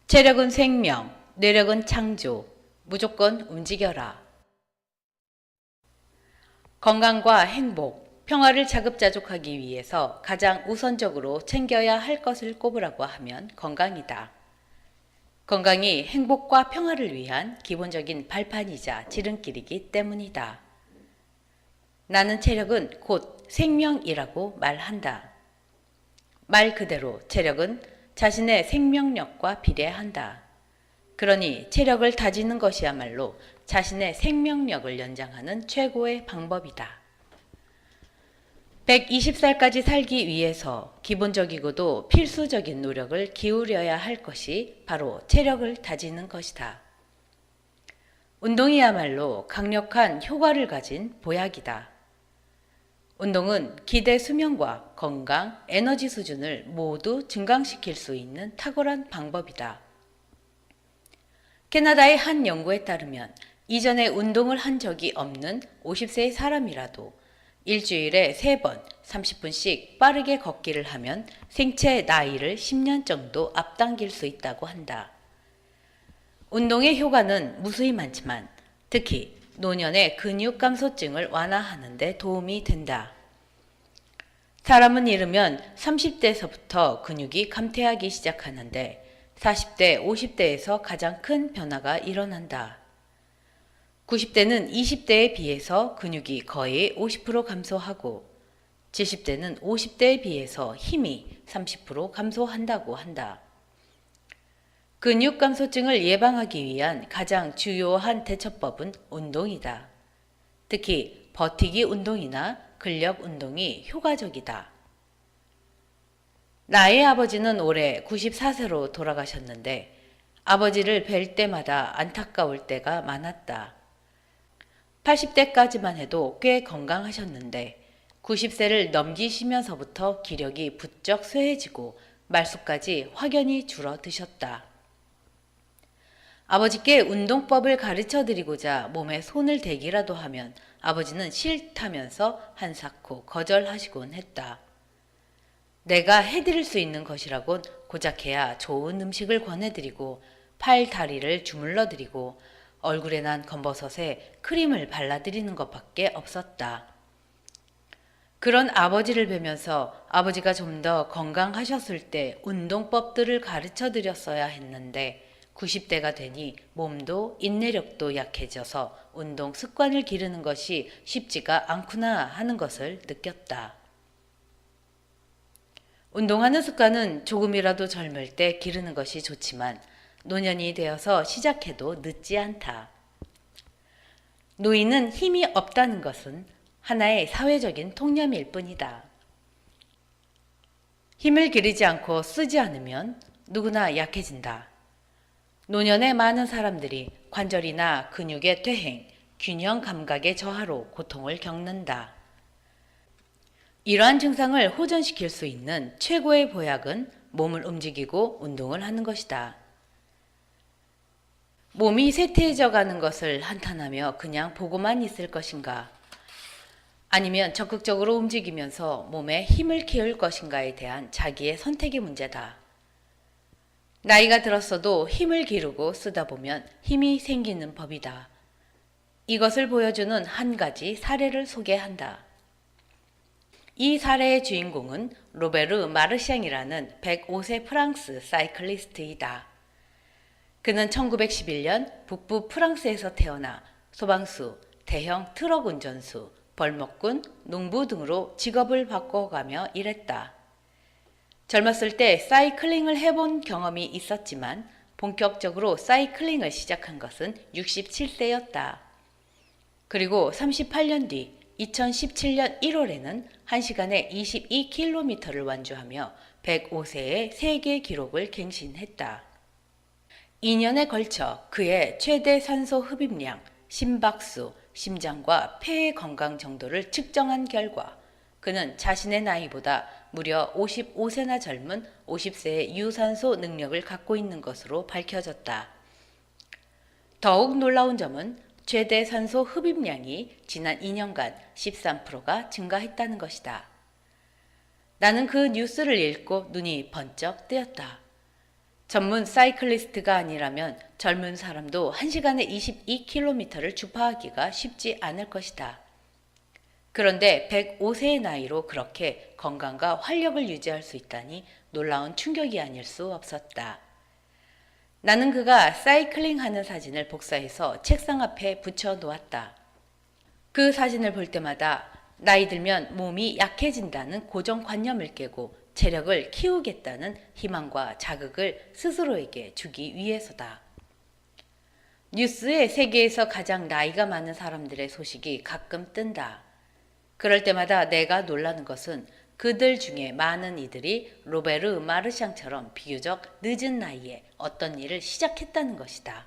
체력은 생명, 뇌력은 창조. 무조건 움직여라. 건강과 행복, 평화를 자급자족하기 위해서 가장 우선적으로 챙겨야 할 것을 꼽으라고 하면 건강이다. 건강이 행복과 평화를 위한 기본적인 발판이자 지름길이기 때문이다. 나는 체력은 곧 생명이라고 말한다. 말 그대로 체력은 자신의 생명력과 비례한다. 그러니 체력을 다지는 것이야말로 자신의 생명력을 연장하는 최고의 방법이다. 120살까지 살기 위해서 기본적이고도 필수적인 노력을 기울여야 할 것이 바로 체력을 다지는 것이다. 운동이야말로 강력한 효과를 가진 보약이다. 운동은 기대 수명과 건강, 에너지 수준을 모두 증강시킬 수 있는 탁월한 방법이다. 캐나다의 한 연구에 따르면 이전에 운동을 한 적이 없는 50세의 사람이라도 일주일에 3번 30분씩 빠르게 걷기를 하면 생체 나이를 10년 정도 앞당길 수 있다고 한다. 운동의 효과는 무수히 많지만 특히 노년의 근육 감소증을 완화하는 데 도움이 된다. 사람은 이르면 30대에서부터 근육이 감퇴하기 시작하는데 40대, 50대에서 가장 큰 변화가 일어난다. 90대는 20대에 비해서 근육이 거의 50% 감소하고 70대는 50대에 비해서 힘이 30% 감소한다고 한다. 근육 감소증을 예방하기 위한 가장 주요한 대처법은 운동이다. 특히 버티기 운동이나 근력 운동이 효과적이다. 나의 아버지는 올해 94세로 돌아가셨는데 아버지를 뵐 때마다 안타까울 때가 많았다. 80대까지만 해도 꽤 건강하셨는데 90세를 넘기시면서부터 기력이 부쩍 쇠해지고 말수까지 확연히 줄어드셨다. 아버지께 운동법을 가르쳐 드리고자 몸에 손을 대기라도 하면 아버지는 싫다면서 한사코 거절하시곤 했다. 내가 해드릴 수 있는 것이라곤 고작해야 좋은 음식을 권해드리고 팔, 다리를 주물러드리고 얼굴에 난 검버섯에 크림을 발라드리는 것밖에 없었다. 그런 아버지를 뵈면서 아버지가 좀 더 건강하셨을 때 운동법들을 가르쳐 드렸어야 했는데 90대가 되니 몸도 인내력도 약해져서 운동 습관을 기르는 것이 쉽지가 않구나 하는 것을 느꼈다. 운동하는 습관은 조금이라도 젊을 때 기르는 것이 좋지만 노년이 되어서 시작해도 늦지 않다. 노인은 힘이 없다는 것은 하나의 사회적인 통념일 뿐이다. 힘을 기르지 않고 쓰지 않으면 누구나 약해진다. 노년의 많은 사람들이 관절이나 근육의 퇴행, 균형 감각의 저하로 고통을 겪는다. 이러한 증상을 호전시킬 수 있는 최고의 보약은 몸을 움직이고 운동을 하는 것이다. 몸이 쇠퇴해져 가는 것을 한탄하며 그냥 보고만 있을 것인가? 아니면 적극적으로 움직이면서 몸에 힘을 키울 것인가에 대한 자기의 선택의 문제다. 나이가 들었어도 힘을 기르고 쓰다 보면 힘이 생기는 법이다. 이것을 보여주는 한 가지 사례를 소개한다. 이 사례의 주인공은 로베르 마르샹이라는 105세 프랑스 사이클리스트이다. 그는 1911년 북부 프랑스에서 태어나 소방수, 대형 트럭 운전수, 벌목꾼, 농부 등으로 직업을 바꿔가며 일했다. 젊었을 때 사이클링을 해본 경험이 있었지만 본격적으로 사이클링을 시작한 것은 67세였다. 그리고 38년 뒤 2017년 1월에는 1시간에 22km를 완주하며 105세의 세계 기록을 갱신했다. 2년에 걸쳐 그의 최대 산소 흡입량, 심박수, 심장과 폐의 건강 정도를 측정한 결과 그는 자신의 나이보다 무려 55세나 젊은 50세의 유산소 능력을 갖고 있는 것으로 밝혀졌다. 더욱 놀라운 점은 최대 산소 흡입량이 지난 2년간 13%가 증가했다는 것이다. 나는 그 뉴스를 읽고 눈이 번쩍 뜨였다. 전문 사이클리스트가 아니라면 젊은 사람도 1시간에 22km를 주파하기가 쉽지 않을 것이다. 그런데 105세의 나이로 그렇게 건강과 활력을 유지할 수 있다니 놀라운 충격이 아닐 수 없었다. 나는 그가 사이클링 하는 사진을 복사해서 책상 앞에 붙여 놓았다. 그 사진을 볼 때마다 나이 들면 몸이 약해진다는 고정관념을 깨고 체력을 키우겠다는 희망과 자극을 스스로에게 주기 위해서다. 뉴스에 세계에서 가장 나이가 많은 사람들의 소식이 가끔 뜬다. 그럴 때마다 내가 놀라는 것은 그들 중에 많은 이들이 로베르 마르샹처럼 비교적 늦은 나이에 어떤 일을 시작했다는 것이다.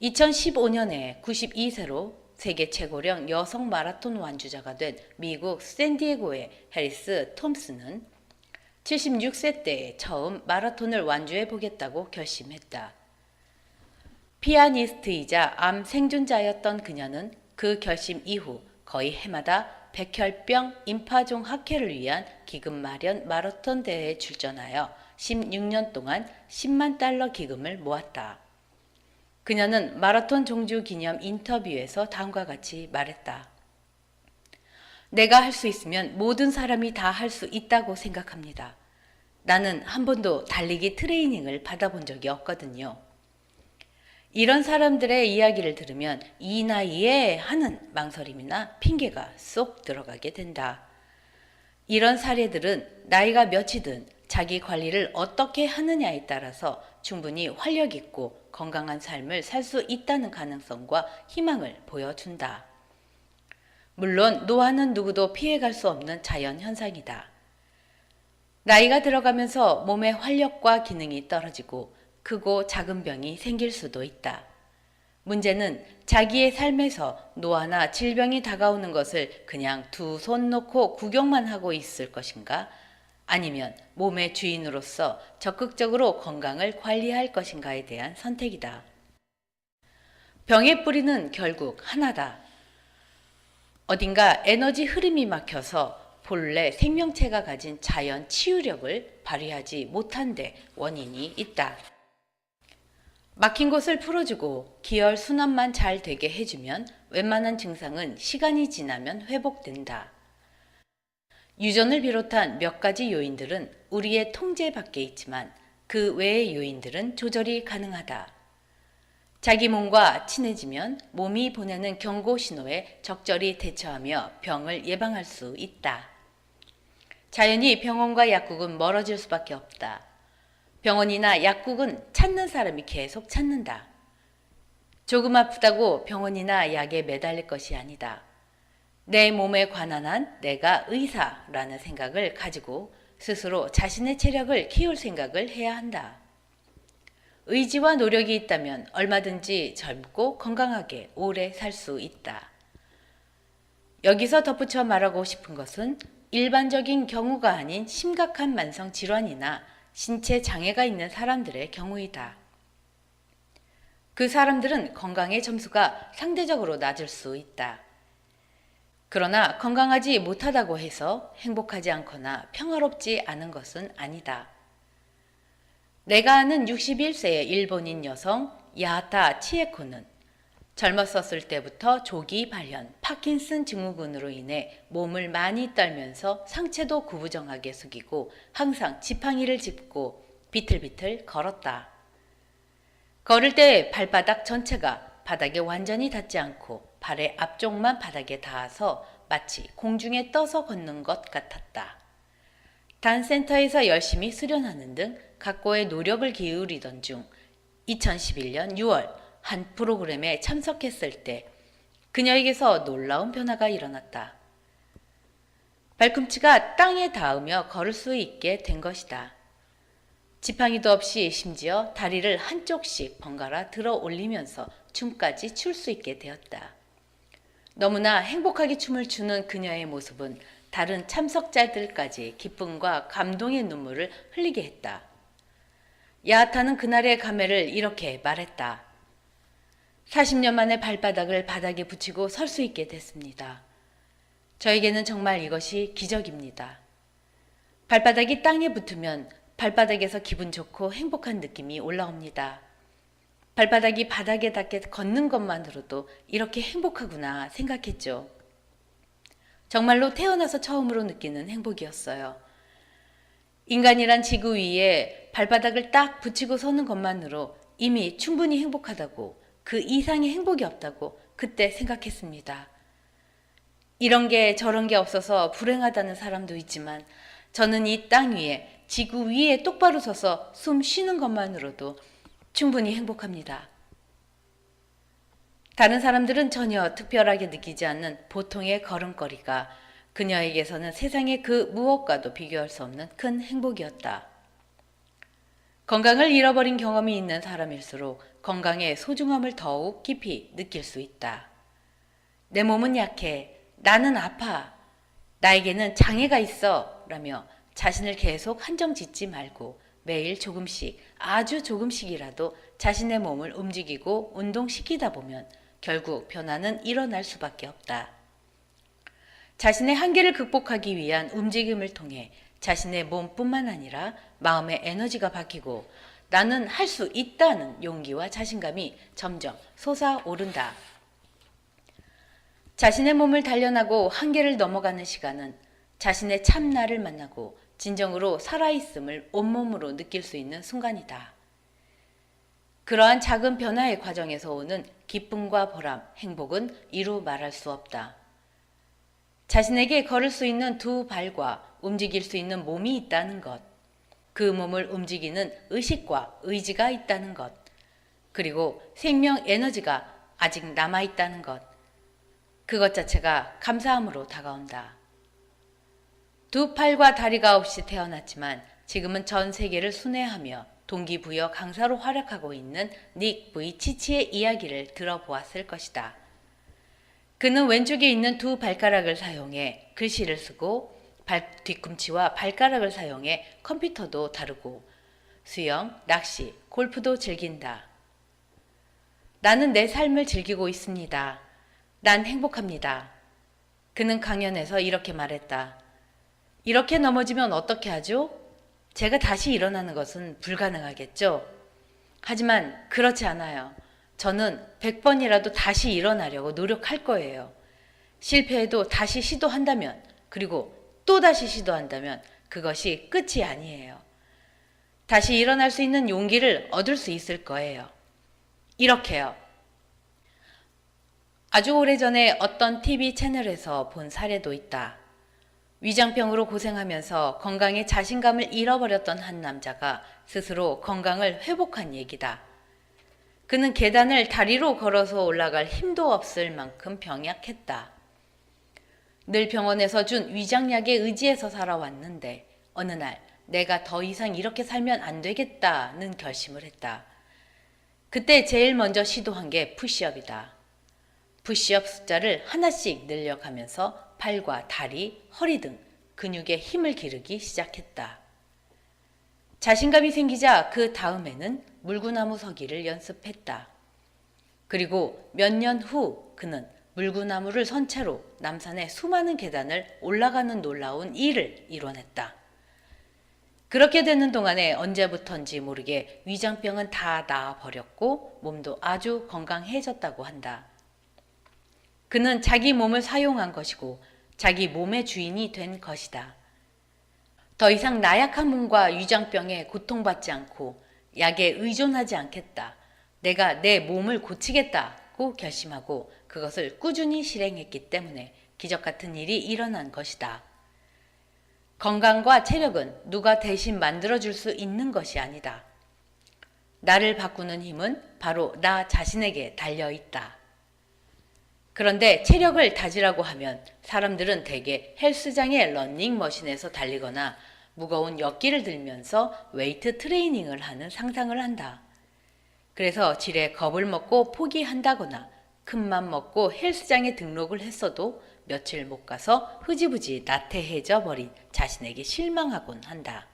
2015년에 92세로 세계 최고령 여성 마라톤 완주자가 된 미국 샌디에고의 해리스 톰스는 76세 때에 처음 마라톤을 완주해 보겠다고 결심했다. 피아니스트이자 암 생존자였던 그녀는 그 결심 이후 거의 해마다 백혈병 임파종 학회를 위한 기금 마련 마라톤 대회에 출전하여 16년 동안 10만 달러 기금을 모았다. 그녀는 마라톤 종주 기념 인터뷰에서 다음과 같이 말했다. 내가 할 수 있으면 모든 사람이 다 할 수 있다고 생각합니다. 나는 한 번도 달리기 트레이닝을 받아본 적이 없거든요. 이런 사람들의 이야기를 들으면 이 나이에 하는 망설임이나 핑계가 쏙 들어가게 된다. 이런 사례들은 나이가 몇이든 자기 관리를 어떻게 하느냐에 따라서 충분히 활력 있고 건강한 삶을 살 수 있다는 가능성과 희망을 보여준다. 물론 노화는 누구도 피해갈 수 없는 자연 현상이다. 나이가 들어가면서 몸의 활력과 기능이 떨어지고 크고 작은 병이 생길 수도 있다. 문제는 자기의 삶에서 노화나 질병이 다가오는 것을 그냥 두 손 놓고 구경만 하고 있을 것인가? 아니면 몸의 주인으로서 적극적으로 건강을 관리할 것인가에 대한 선택이다. 병의 뿌리는 결국 하나다. 어딘가 에너지 흐름이 막혀서 본래 생명체가 가진 자연 치유력을 발휘하지 못한 데 원인이 있다. 막힌 곳을 풀어주고 기혈 순환만 잘 되게 해주면 웬만한 증상은 시간이 지나면 회복된다. 유전을 비롯한 몇 가지 요인들은 우리의 통제 밖에 있지만 그 외의 요인들은 조절이 가능하다. 자기 몸과 친해지면 몸이 보내는 경고 신호에 적절히 대처하며 병을 예방할 수 있다. 자연히 병원과 약국은 멀어질 수밖에 없다. 병원이나 약국은 찾는 사람이 계속 찾는다. 조금 아프다고 병원이나 약에 매달릴 것이 아니다. 내 몸에 관한 한 내가 의사라는 생각을 가지고 스스로 자신의 체력을 키울 생각을 해야 한다. 의지와 노력이 있다면 얼마든지 젊고 건강하게 오래 살 수 있다. 여기서 덧붙여 말하고 싶은 것은 일반적인 경우가 아닌 심각한 만성 질환이나 신체 장애가 있는 사람들의 경우이다. 그 사람들은 건강의 점수가 상대적으로 낮을 수 있다. 그러나 건강하지 못하다고 해서 행복하지 않거나 평화롭지 않은 것은 아니다. 내가 아는 61세의 일본인 여성 야타 치에코는 젊었었을 때부터 조기 발현 파킨슨 증후군으로 인해 몸을 많이 떨면서 상체도 구부정하게 숙이고 항상 지팡이를 짚고 비틀비틀 걸었다. 걸을 때 발바닥 전체가 바닥에 완전히 닿지 않고 발의 앞쪽만 바닥에 닿아서 마치 공중에 떠서 걷는 것 같았다. 단센터에서 열심히 수련하는 등 각고의 노력을 기울이던 중 2011년 6월 한 프로그램에 참석했을 때 그녀에게서 놀라운 변화가 일어났다. 발꿈치가 땅에 닿으며 걸을 수 있게 된 것이다. 지팡이도 없이 심지어 다리를 한쪽씩 번갈아 들어 올리면서 춤까지 출 수 있게 되었다. 너무나 행복하게 춤을 추는 그녀의 모습은 다른 참석자들까지 기쁨과 감동의 눈물을 흘리게 했다. 야하타는 그날의 감회를 이렇게 말했다. 40년 만에 발바닥을 바닥에 붙이고 설 수 있게 됐습니다. 저에게는 정말 이것이 기적입니다. 발바닥이 땅에 붙으면 발바닥에서 기분 좋고 행복한 느낌이 올라옵니다. 발바닥이 바닥에 닿게 걷는 것만으로도 이렇게 행복하구나 생각했죠. 정말로 태어나서 처음으로 느끼는 행복이었어요. 인간이란 지구 위에 발바닥을 딱 붙이고 서는 것만으로 이미 충분히 행복하다고, 그 이상의 행복이 없다고 그때 생각했습니다. 이런 게 저런 게 없어서 불행하다는 사람도 있지만 저는 이 땅 위에, 지구 위에 똑바로 서서 숨 쉬는 것만으로도 충분히 행복합니다. 다른 사람들은 전혀 특별하게 느끼지 않는 보통의 걸음걸이가 그녀에게서는 세상의 그 무엇과도 비교할 수 없는 큰 행복이었다. 건강을 잃어버린 경험이 있는 사람일수록 건강의 소중함을 더욱 깊이 느낄 수 있다. 내 몸은 약해. 나는 아파. 나에게는 장애가 있어. 라며 자신을 계속 한정 짓지 말고 매일 조금씩, 아주 조금씩이라도 자신의 몸을 움직이고 운동시키다 보면 결국 변화는 일어날 수밖에 없다. 자신의 한계를 극복하기 위한 움직임을 통해 자신의 몸뿐만 아니라 마음의 에너지가 바뀌고 나는 할 수 있다는 용기와 자신감이 점점 솟아오른다. 자신의 몸을 단련하고 한계를 넘어가는 시간은 자신의 참나를 만나고 진정으로 살아있음을 온몸으로 느낄 수 있는 순간이다. 그러한 작은 변화의 과정에서 오는 기쁨과 보람, 행복은 이루 말할 수 없다. 자신에게 걸을 수 있는 두 발과 움직일 수 있는 몸이 있다는 것, 그 몸을 움직이는 의식과 의지가 있다는 것, 그리고 생명 에너지가 아직 남아있다는 것, 그것 자체가 감사함으로 다가온다. 두 팔과 다리가 없이 태어났지만 지금은 전 세계를 순회하며 동기부여 강사로 활약하고 있는 닉 부이치치의 이야기를 들어보았을 것이다. 그는 왼쪽에 있는 두 발가락을 사용해 글씨를 쓰고 뒤꿈치와 발가락을 사용해 컴퓨터도 다루고 수영, 낚시, 골프도 즐긴다. 나는 내 삶을 즐기고 있습니다. 난 행복합니다. 그는 강연에서 이렇게 말했다. 이렇게 넘어지면 어떻게 하죠? 제가 다시 일어나는 것은 불가능하겠죠? 하지만 그렇지 않아요. 저는 100번이라도 다시 일어나려고 노력할 거예요. 실패해도 다시 시도한다면, 그리고 또 다시 시도한다면 그것이 끝이 아니에요. 다시 일어날 수 있는 용기를 얻을 수 있을 거예요. 이렇게요. 아주 오래전에 어떤 TV 채널에서 본 사례도 있다. 위장병으로 고생하면서 건강에 자신감을 잃어버렸던 한 남자가 스스로 건강을 회복한 얘기다. 그는 계단을 다리로 걸어서 올라갈 힘도 없을 만큼 병약했다. 늘 병원에서 준 위장약에 의지해서 살아왔는데 어느 날 내가 더 이상 이렇게 살면 안 되겠다는 결심을 했다. 그때 제일 먼저 시도한 게 푸시업이다. 푸시업 숫자를 하나씩 늘려가면서 팔과 다리, 허리 등 근육에 힘을 기르기 시작했다. 자신감이 생기자 그 다음에는 물구나무 서기를 연습했다. 그리고 몇 년 후 그는 물구나무를 선 채로 남산의 수많은 계단을 올라가는 놀라운 일을 이뤄냈다. 그렇게 되는 동안에 언제부턴지 모르게 위장병은 다 나아버렸고 몸도 아주 건강해졌다고 한다. 그는 자기 몸을 사용한 것이고 자기 몸의 주인이 된 것이다. 더 이상 나약한 몸과 위장병에 고통받지 않고 약에 의존하지 않겠다. 내가 내 몸을 고치겠다고 결심하고 그것을 꾸준히 실행했기 때문에 기적 같은 일이 일어난 것이다. 건강과 체력은 누가 대신 만들어줄 수 있는 것이 아니다. 나를 바꾸는 힘은 바로 나 자신에게 달려있다. 그런데 체력을 다지라고 하면 사람들은 대개 헬스장의 러닝머신에서 달리거나 무거운 역기를 들면서 웨이트 트레이닝을 하는 상상을 한다. 그래서 지레 겁을 먹고 포기한다거나 큰맘 먹고 헬스장에 등록을 했어도 며칠 못 가서 흐지부지 나태해져 버린 자신에게 실망하곤 한다.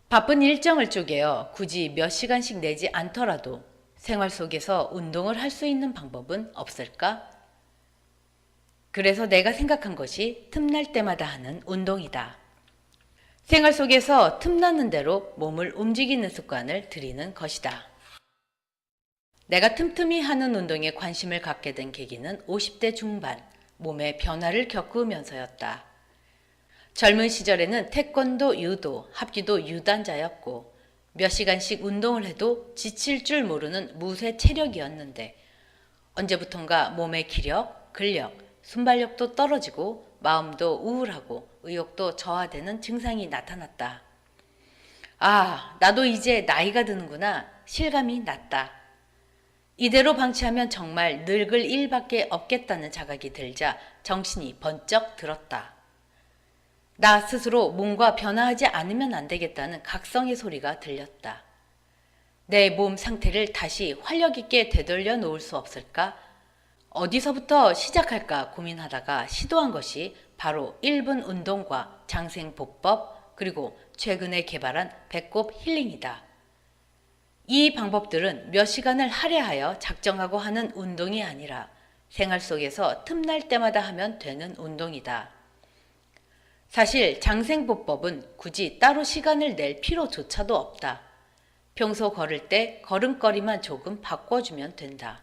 바쁜 일정을 쪼개어 굳이 몇 시간씩 내지 않더라도 생활 속에서 운동을 할 수 있는 방법은 없을까? 그래서 내가 생각한 것이 틈날 때마다 하는 운동이다. 생활 속에서 틈나는 대로 몸을 움직이는 습관을 들이는 것이다. 내가 틈틈이 하는 운동에 관심을 갖게 된 계기는 50대 중반, 몸의 변화를 겪으면서였다. 젊은 시절에는 태권도, 유도, 합기도 유단자였고 몇 시간씩 운동을 해도 지칠 줄 모르는 무쇠 체력이었는데 언제부턴가 몸의 기력, 근력, 순발력도 떨어지고 마음도 우울하고 의욕도 저하되는 증상이 나타났다. 아, 나도 이제 나이가 드는구나. 실감이 났다. 이대로 방치하면 정말 늙을 일밖에 없겠다는 자각이 들자 정신이 번쩍 들었다. 나 스스로 몸과 변화하지 않으면 안 되겠다는 각성의 소리가 들렸다. 내 몸 상태를 다시 활력 있게 되돌려 놓을 수 없을까? 어디서부터 시작할까 고민하다가 시도한 것이 바로 1분 운동과 장생보법 그리고 최근에 개발한 배꼽 힐링이다. 이 방법들은 몇 시간을 할애하여 작정하고 하는 운동이 아니라 생활 속에서 틈날 때마다 하면 되는 운동이다. 사실 장생보법은 굳이 따로 시간을 낼 필요조차도 없다. 평소 걸을 때 걸음걸이만 조금 바꿔주면 된다.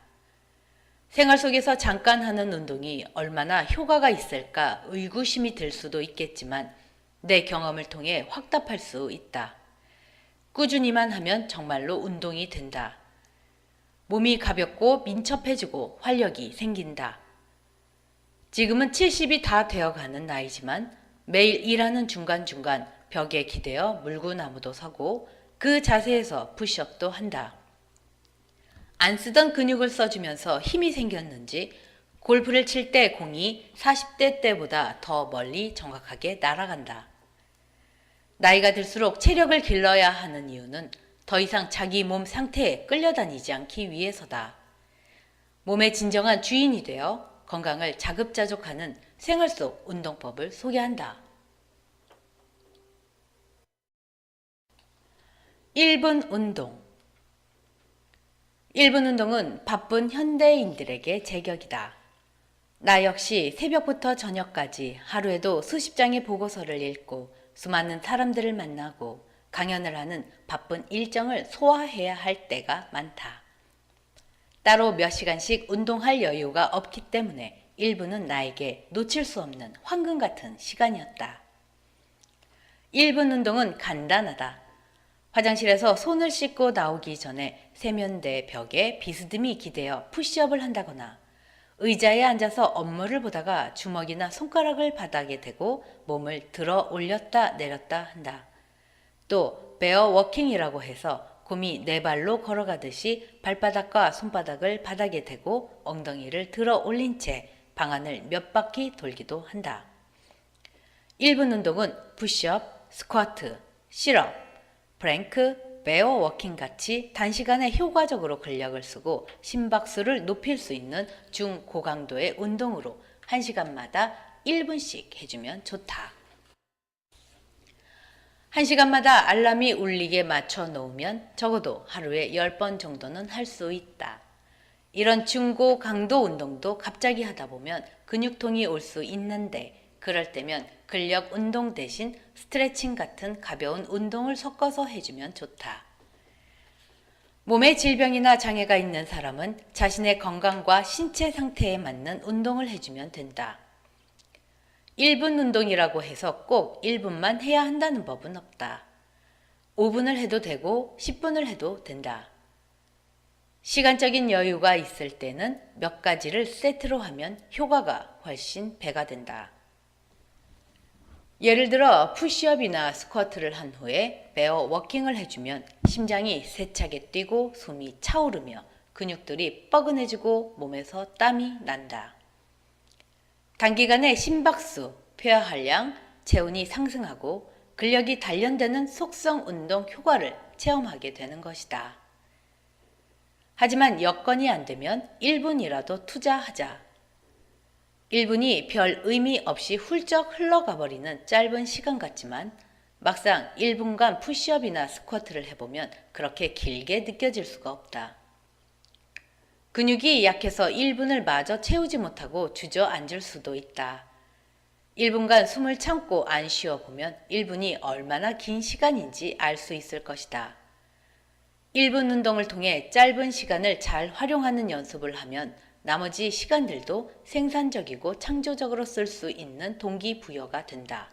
생활 속에서 잠깐 하는 운동이 얼마나 효과가 있을까 의구심이 들 수도 있겠지만 내 경험을 통해 확답할 수 있다. 꾸준히만 하면 정말로 운동이 된다. 몸이 가볍고 민첩해지고 활력이 생긴다. 지금은 70이 다 되어가는 나이지만 매일 일하는 중간중간 벽에 기대어 물구나무도 서고 그 자세에서 푸시업도 한다. 안 쓰던 근육을 써주면서 힘이 생겼는지 골프를 칠 때 공이 40대 때보다 더 멀리 정확하게 날아간다. 나이가 들수록 체력을 길러야 하는 이유는 더 이상 자기 몸 상태에 끌려다니지 않기 위해서다. 몸의 진정한 주인이 되어 건강을 자급자족하는 생활 속 운동법을 소개한다. 1분 운동. 1분 운동은 바쁜 현대인들에게 제격이다. 나 역시 새벽부터 저녁까지 하루에도 수십 장의 보고서를 읽고 수많은 사람들을 만나고 강연을 하는 바쁜 일정을 소화해야 할 때가 많다. 따로 몇 시간씩 운동할 여유가 없기 때문에 1분은 나에게 놓칠 수 없는 황금 같은 시간이었다. 1분 운동은 간단하다. 화장실에서 손을 씻고 나오기 전에 세면대 벽에 비스듬히 기대어 푸시업을 한다거나 의자에 앉아서 업무를 보다가 주먹이나 손가락을 바닥에 대고 몸을 들어 올렸다 내렸다 한다. 또 베어 워킹이라고 해서 곰이 네 발로 걸어가듯이 발바닥과 손바닥을 바닥에 대고 엉덩이를 들어 올린 채 방안을 몇 바퀴 돌기도 한다. 1분 운동은 푸시업, 스쿼트, 실업, 프랭크, 베어 워킹 같이 단시간에 효과적으로 근력을 쓰고 심박수를 높일 수 있는 중고강도의 운동으로 1시간마다 1분씩 해주면 좋다. 1시간마다 알람이 울리게 맞춰 놓으면 적어도 하루에 10번 정도는 할 수 있다. 이런 중고강도 운동도 갑자기 하다 보면 근육통이 올 수 있는데 그럴 때면 근력 운동 대신 스트레칭 같은 가벼운 운동을 섞어서 해주면 좋다. 몸에 질병이나 장애가 있는 사람은 자신의 건강과 신체 상태에 맞는 운동을 해주면 된다. 1분 운동이라고 해서 꼭 1분만 해야 한다는 법은 없다. 5분을 해도 되고 10분을 해도 된다. 시간적인 여유가 있을 때는 몇 가지를 세트로 하면 효과가 훨씬 배가 된다. 예를 들어 푸시업이나 스쿼트를 한 후에 베어 워킹을 해주면 심장이 세차게 뛰고 숨이 차오르며 근육들이 뻐근해지고 몸에서 땀이 난다. 단기간에 심박수, 폐하활량, 체온이 상승하고 근력이 단련되는 속성 운동 효과를 체험하게 되는 것이다. 하지만 여건이 안 되면 1분이라도 투자하자. 1분이 별 의미 없이 훌쩍 흘러가 버리는 짧은 시간 같지만 막상 1분간 푸시업이나 스쿼트를 해보면 그렇게 길게 느껴질 수가 없다. 근육이 약해서 1분을 마저 채우지 못하고 주저앉을 수도 있다. 1분간 숨을 참고 안 쉬어보면 1분이 얼마나 긴 시간인지 알 수 있을 것이다. 1분 운동을 통해 짧은 시간을 잘 활용하는 연습을 하면 나머지 시간들도 생산적이고 창조적으로 쓸 수 있는 동기부여가 된다.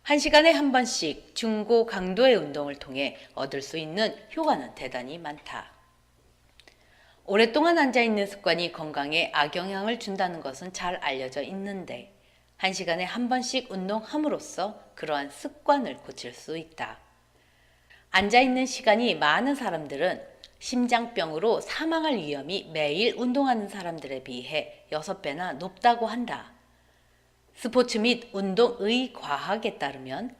1시간에 한 번씩 중고 강도의 운동을 통해 얻을 수 있는 효과는 대단히 많다. 오랫동안 앉아있는 습관이 건강에 악영향을 준다는 것은 잘 알려져 있는데 1시간에 한 번씩 운동함으로써 그러한 습관을 고칠 수 있다. 앉아있는 시간이 많은 사람들은 심장병으로 사망할 위험이 매일 운동하는 사람들에 비해 6배나 높다고 한다. 스포츠 및 운동의 과학에 따르면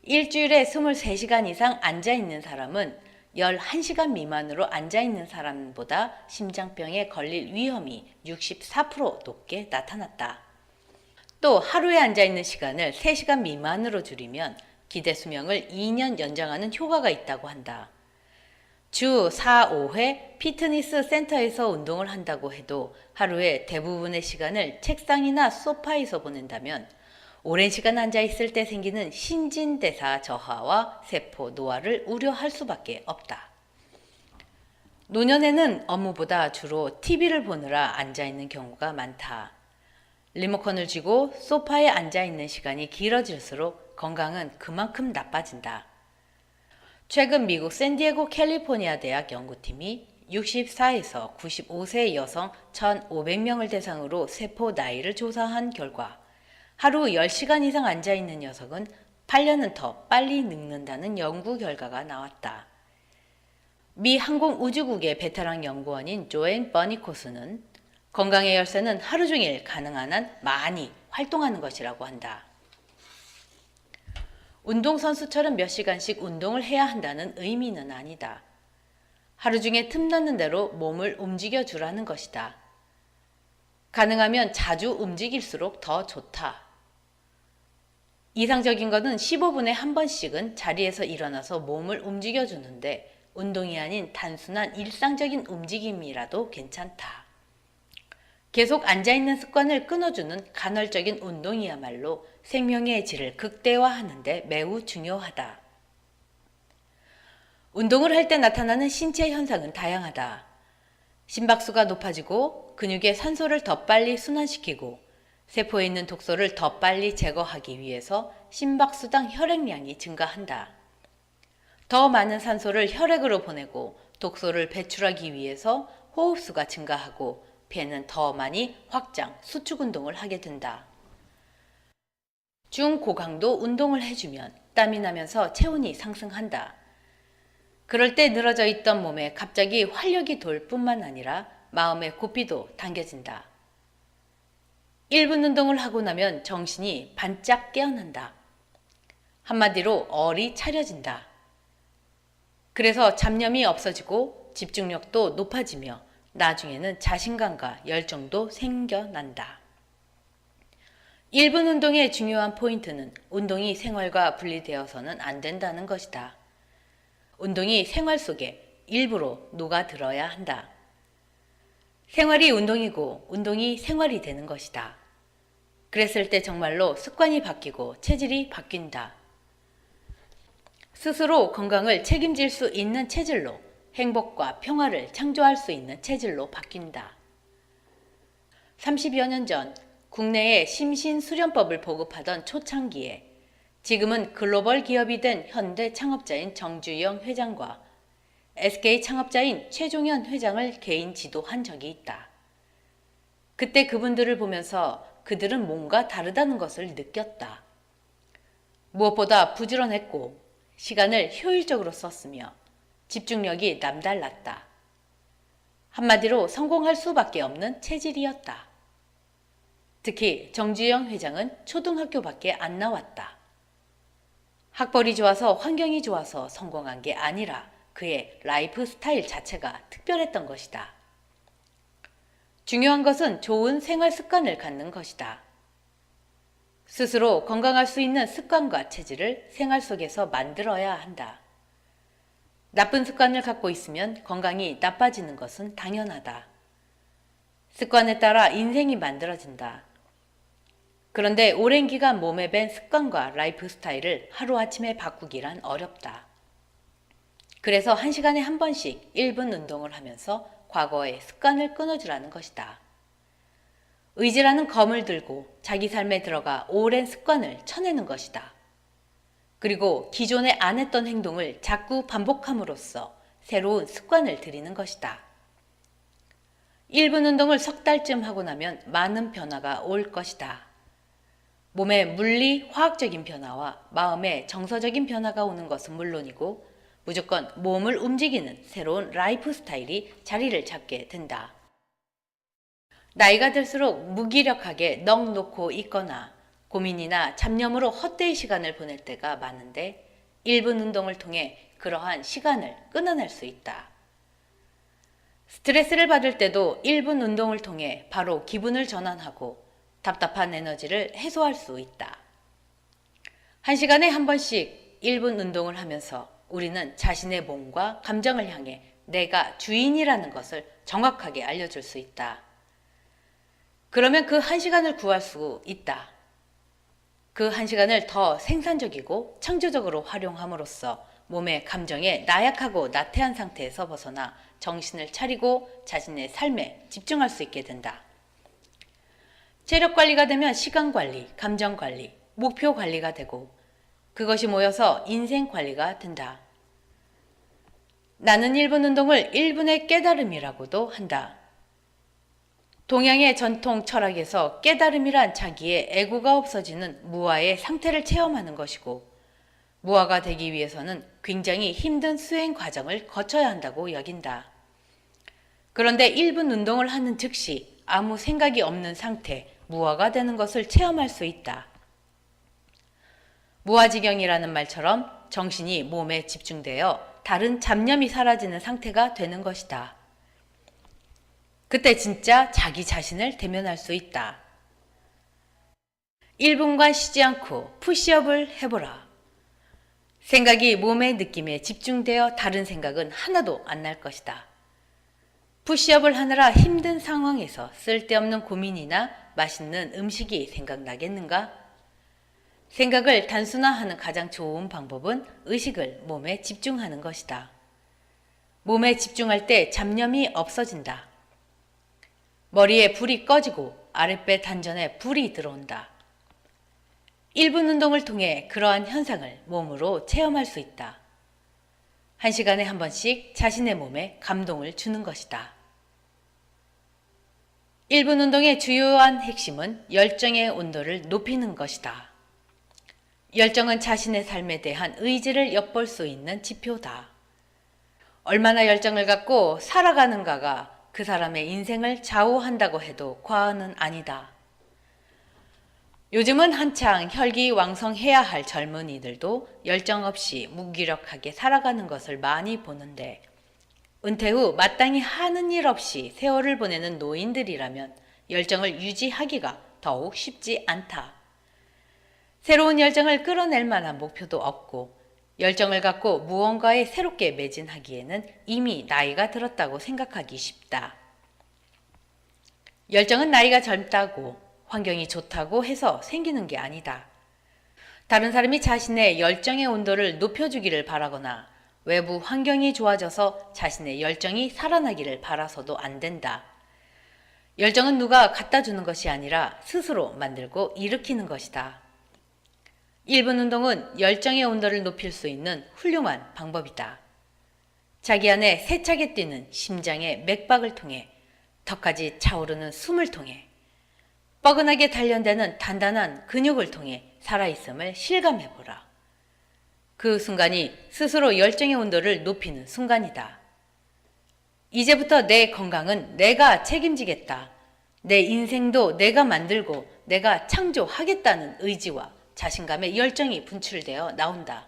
일주일에 23시간 이상 앉아있는 사람은 11시간 미만으로 앉아있는 사람보다 심장병에 걸릴 위험이 64% 높게 나타났다. 또 하루에 앉아있는 시간을 3시간 미만으로 줄이면 기대 수명을 2년 연장하는 효과가 있다고 한다. 주 4, 5회 피트니스 센터에서 운동을 한다고 해도 하루에 대부분의 시간을 책상이나 소파에서 보낸다면 오랜 시간 앉아있을 때 생기는 신진대사 저하와 세포 노화를 우려할 수밖에 없다. 노년에는 업무보다 주로 TV를 보느라 앉아있는 경우가 많다. 리모컨을 쥐고 소파에 앉아있는 시간이 길어질수록 건강은 그만큼 나빠진다. 최근 미국 샌디에고 캘리포니아 대학 연구팀이 64에서 95세 여성 1,500명을 대상으로 세포 나이를 조사한 결과 하루 10시간 이상 앉아있는 녀석은 8년은 더 빨리 늙는다는 연구 결과가 나왔다. 미 항공우주국의 베테랑 연구원인 조앤 버니코스는 건강의 열쇠는 하루 종일 가능한 한 많이 활동하는 것이라고 한다. 운동선수처럼 몇 시간씩 운동을 해야 한다는 의미는 아니다. 하루 중에 틈나는 대로 몸을 움직여 주라는 것이다. 가능하면 자주 움직일수록 더 좋다. 이상적인 것은 15분에 한 번씩은 자리에서 일어나서 몸을 움직여 주는데 운동이 아닌 단순한 일상적인 움직임이라도 괜찮다. 계속 앉아있는 습관을 끊어주는 간헐적인 운동이야말로 생명의 질을 극대화하는 데 매우 중요하다. 운동을 할 때 나타나는 신체 현상은 다양하다. 심박수가 높아지고 근육에 산소를 더 빨리 순환시키고 세포에 있는 독소를 더 빨리 제거하기 위해서 심박수당 혈액량이 증가한다. 더 많은 산소를 혈액으로 보내고 독소를 배출하기 위해서 호흡수가 증가하고 폐는 더 많이 확장, 수축 운동을 하게 된다. 중고강도 운동을 해주면 땀이 나면서 체온이 상승한다. 그럴 때 늘어져 있던 몸에 갑자기 활력이 돌 뿐만 아니라 마음의 고삐도 당겨진다. 1분 운동을 하고 나면 정신이 반짝 깨어난다. 한마디로 얼이 차려진다. 그래서 잡념이 없어지고 집중력도 높아지며 나중에는 자신감과 열정도 생겨난다. 1분 운동의 중요한 포인트는 운동이 생활과 분리되어서는 안 된다는 것이다. 운동이 생활 속에 일부로 녹아들어야 한다. 생활이 운동이고 운동이 생활이 되는 것이다. 그랬을 때 정말로 습관이 바뀌고 체질이 바뀐다. 스스로 건강을 책임질 수 있는 체질로 행복과 평화를 창조할 수 있는 체질로 바뀐다. 30여 년 전 국내에 심신수련법을 보급하던 초창기에 지금은 글로벌 기업이 된 현대 창업자인 정주영 회장과 SK 창업자인 최종현 회장을 개인 지도한 적이 있다. 그때 그분들을 보면서 그들은 뭔가 다르다는 것을 느꼈다. 무엇보다 부지런했고 시간을 효율적으로 썼으며 집중력이 남달랐다. 한마디로 성공할 수밖에 없는 체질이었다. 특히 정주영 회장은 초등학교밖에 안 나왔다. 학벌이 좋아서 환경이 좋아서 성공한 게 아니라 그의 라이프 스타일 자체가 특별했던 것이다. 중요한 것은 좋은 생활 습관을 갖는 것이다. 스스로 건강할 수 있는 습관과 체질을 생활 속에서 만들어야 한다. 나쁜 습관을 갖고 있으면 건강이 나빠지는 것은 당연하다. 습관에 따라 인생이 만들어진다. 그런데 오랜 기간 몸에 밴 습관과 라이프 스타일을 하루아침에 바꾸기란 어렵다. 그래서 1시간에 한 번씩 1분 운동을 하면서 과거의 습관을 끊어주라는 것이다. 의지라는 검을 들고 자기 삶에 들어가 오랜 습관을 쳐내는 것이다. 그리고 기존에 안 했던 행동을 자꾸 반복함으로써 새로운 습관을 들이는 것이다. 1분 운동을 석 달쯤 하고 나면 많은 변화가 올 것이다. 몸의 물리, 화학적인 변화와 마음의 정서적인 변화가 오는 것은 물론이고 무조건 몸을 움직이는 새로운 라이프 스타일이 자리를 잡게 된다. 나이가 들수록 무기력하게 넋 놓고 있거나 고민이나 잡념으로 헛되이 시간을 보낼 때가 많은데 1분 운동을 통해 그러한 시간을 끊어낼 수 있다. 스트레스를 받을 때도 1분 운동을 통해 바로 기분을 전환하고 답답한 에너지를 해소할 수 있다. 1시간에 한 번씩 1분 운동을 하면서 우리는 자신의 몸과 감정을 향해 내가 주인이라는 것을 정확하게 알려줄 수 있다. 그러면 그 1시간을 구할 수 있다. 그 1시간을 더 생산적이고 창조적으로 활용함으로써 몸의 감정에 나약하고 나태한 상태에서 벗어나 정신을 차리고 자신의 삶에 집중할 수 있게 된다. 체력 관리가 되면 시간 관리, 감정 관리, 목표 관리가 되고 그것이 모여서 인생 관리가 된다. 나는 1분 운동을 1분의 깨달음이라고도 한다. 동양의 전통 철학에서 깨달음이란 자기의 에고가 없어지는 무아의 상태를 체험하는 것이고 무아가 되기 위해서는 굉장히 힘든 수행 과정을 거쳐야 한다고 여긴다. 그런데 1분 운동을 하는 즉시 아무 생각이 없는 상태, 무아가 되는 것을 체험할 수 있다. 무아지경이라는 말처럼 정신이 몸에 집중되어 다른 잡념이 사라지는 상태가 되는 것이다. 그때 진짜 자기 자신을 대면할 수 있다. 1분간 쉬지 않고 푸시업을 해보라. 생각이 몸의 느낌에 집중되어 다른 생각은 하나도 안 날 것이다. 푸시업을 하느라 힘든 상황에서 쓸데없는 고민이나 맛있는 음식이 생각나겠는가? 생각을 단순화하는 가장 좋은 방법은 의식을 몸에 집중하는 것이다. 몸에 집중할 때 잡념이 없어진다. 머리에 불이 꺼지고 아랫배 단전에 불이 들어온다. 1분 운동을 통해 그러한 현상을 몸으로 체험할 수 있다. 1시간에 한 번씩 자신의 몸에 감동을 주는 것이다. 1분 운동의 주요한 핵심은 열정의 온도를 높이는 것이다. 열정은 자신의 삶에 대한 의지를 엿볼 수 있는 지표다. 얼마나 열정을 갖고 살아가는가가 그 사람의 인생을 좌우한다고 해도 과언은 아니다. 요즘은 한창 혈기왕성해야 할 젊은이들도 열정 없이 무기력하게 살아가는 것을 많이 보는데 은퇴 후 마땅히 하는 일 없이 세월을 보내는 노인들이라면 열정을 유지하기가 더욱 쉽지 않다. 새로운 열정을 끌어낼 만한 목표도 없고 열정을 갖고 무언가에 새롭게 매진하기에는 이미 나이가 들었다고 생각하기 쉽다. 열정은 나이가 젊다고 환경이 좋다고 해서 생기는 게 아니다. 다른 사람이 자신의 열정의 온도를 높여주기를 바라거나 외부 환경이 좋아져서 자신의 열정이 살아나기를 바라서도 안 된다. 열정은 누가 갖다 주는 것이 아니라 스스로 만들고 일으키는 것이다. 1분 운동은 열정의 온도를 높일 수 있는 훌륭한 방법이다. 자기 안에 세차게 뛰는 심장의 맥박을 통해 턱까지 차오르는 숨을 통해 뻐근하게 단련되는 단단한 근육을 통해 살아있음을 실감해보라. 그 순간이 스스로 열정의 온도를 높이는 순간이다. 이제부터 내 건강은 내가 책임지겠다. 내 인생도 내가 만들고 내가 창조하겠다는 의지와 자신감의 열정이 분출되어 나온다.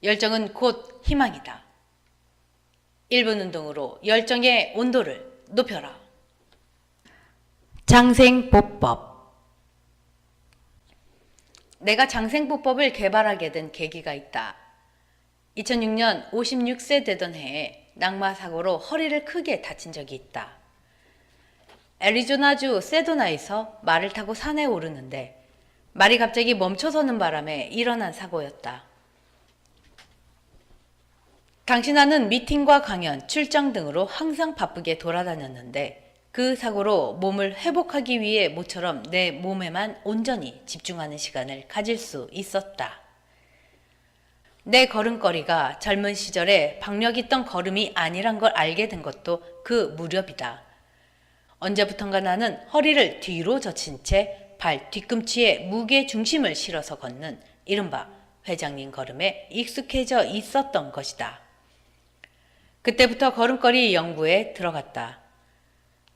열정은 곧 희망이다. 1분 운동으로 열정의 온도를 높여라. 장생보법. 내가 장생보법을 개발하게 된 계기가 있다. 2006년 56세 되던 해에 낙마사고로 허리를 크게 다친 적이 있다. 애리조나주 세도나에서 말을 타고 산에 오르는데 말이 갑자기 멈춰서는 바람에 일어난 사고였다. 당신아는 미팅과 강연, 출장 등으로 항상 바쁘게 돌아다녔는데 그 사고로 몸을 회복하기 위해 모처럼 내 몸에만 온전히 집중하는 시간을 가질 수 있었다. 내 걸음걸이가 젊은 시절에 박력 있던 걸음이 아니란 걸 알게 된 것도 그 무렵이다. 언제부턴가 나는 허리를 뒤로 젖힌 채 발 뒤꿈치에 무게 중심을 실어서 걷는 이른바 회장님 걸음에 익숙해져 있었던 것이다. 그때부터 걸음걸이 연구에 들어갔다.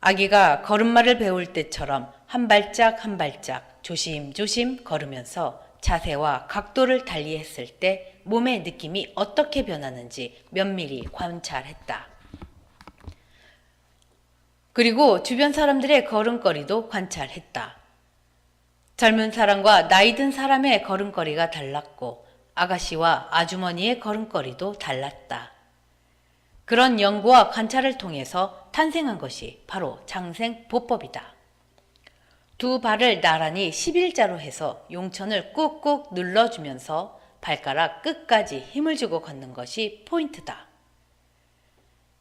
아기가 걸음마를 배울 때처럼 한 발짝 한 발짝 조심조심 걸으면서 자세와 각도를 달리했을 때 몸의 느낌이 어떻게 변하는지 면밀히 관찰했다. 그리고 주변 사람들의 걸음걸이도 관찰했다. 젊은 사람과 나이 든 사람의 걸음걸이가 달랐고 아가씨와 아주머니의 걸음걸이도 달랐다. 그런 연구와 관찰을 통해서 탄생한 것이 바로 장생보법이다. 두 발을 나란히 11자로 해서 용천을 꾹꾹 눌러주면서 발가락 끝까지 힘을 주고 걷는 것이 포인트다.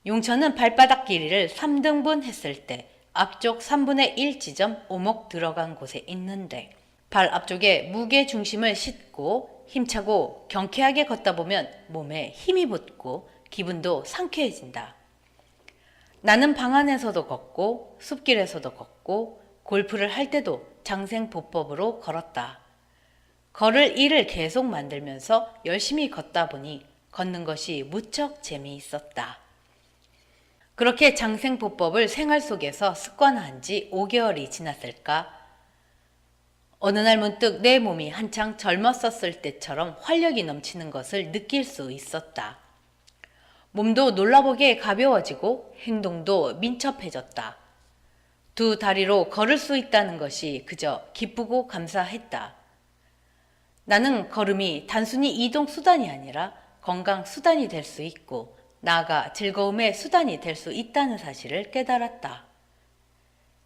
용천은 발바닥 길이를 3등분 했을 때 앞쪽 3분의 1 지점 오목 들어간 곳에 있는데 발 앞쪽에 무게 중심을 싣고 힘차고 경쾌하게 걷다 보면 몸에 힘이 붙고 기분도 상쾌해진다. 나는 방 안에서도 걷고 숲길에서도 걷고 골프를 할 때도 장생보법으로 걸었다. 걸을 일을 계속 만들면서 열심히 걷다 보니 걷는 것이 무척 재미있었다. 그렇게 장생보법을 생활 속에서 습관화한 지 5개월이 지났을까? 어느 날 문득 내 몸이 한창 젊었었을 때처럼 활력이 넘치는 것을 느낄 수 있었다. 몸도 놀라보게 가벼워지고 행동도 민첩해졌다. 두 다리로 걸을 수 있다는 것이 그저 기쁘고 감사했다. 나는 걸음이 단순히 이동 수단이 아니라 건강 수단이 될 수 있고 나아가 즐거움의 수단이 될 수 있다는 사실을 깨달았다.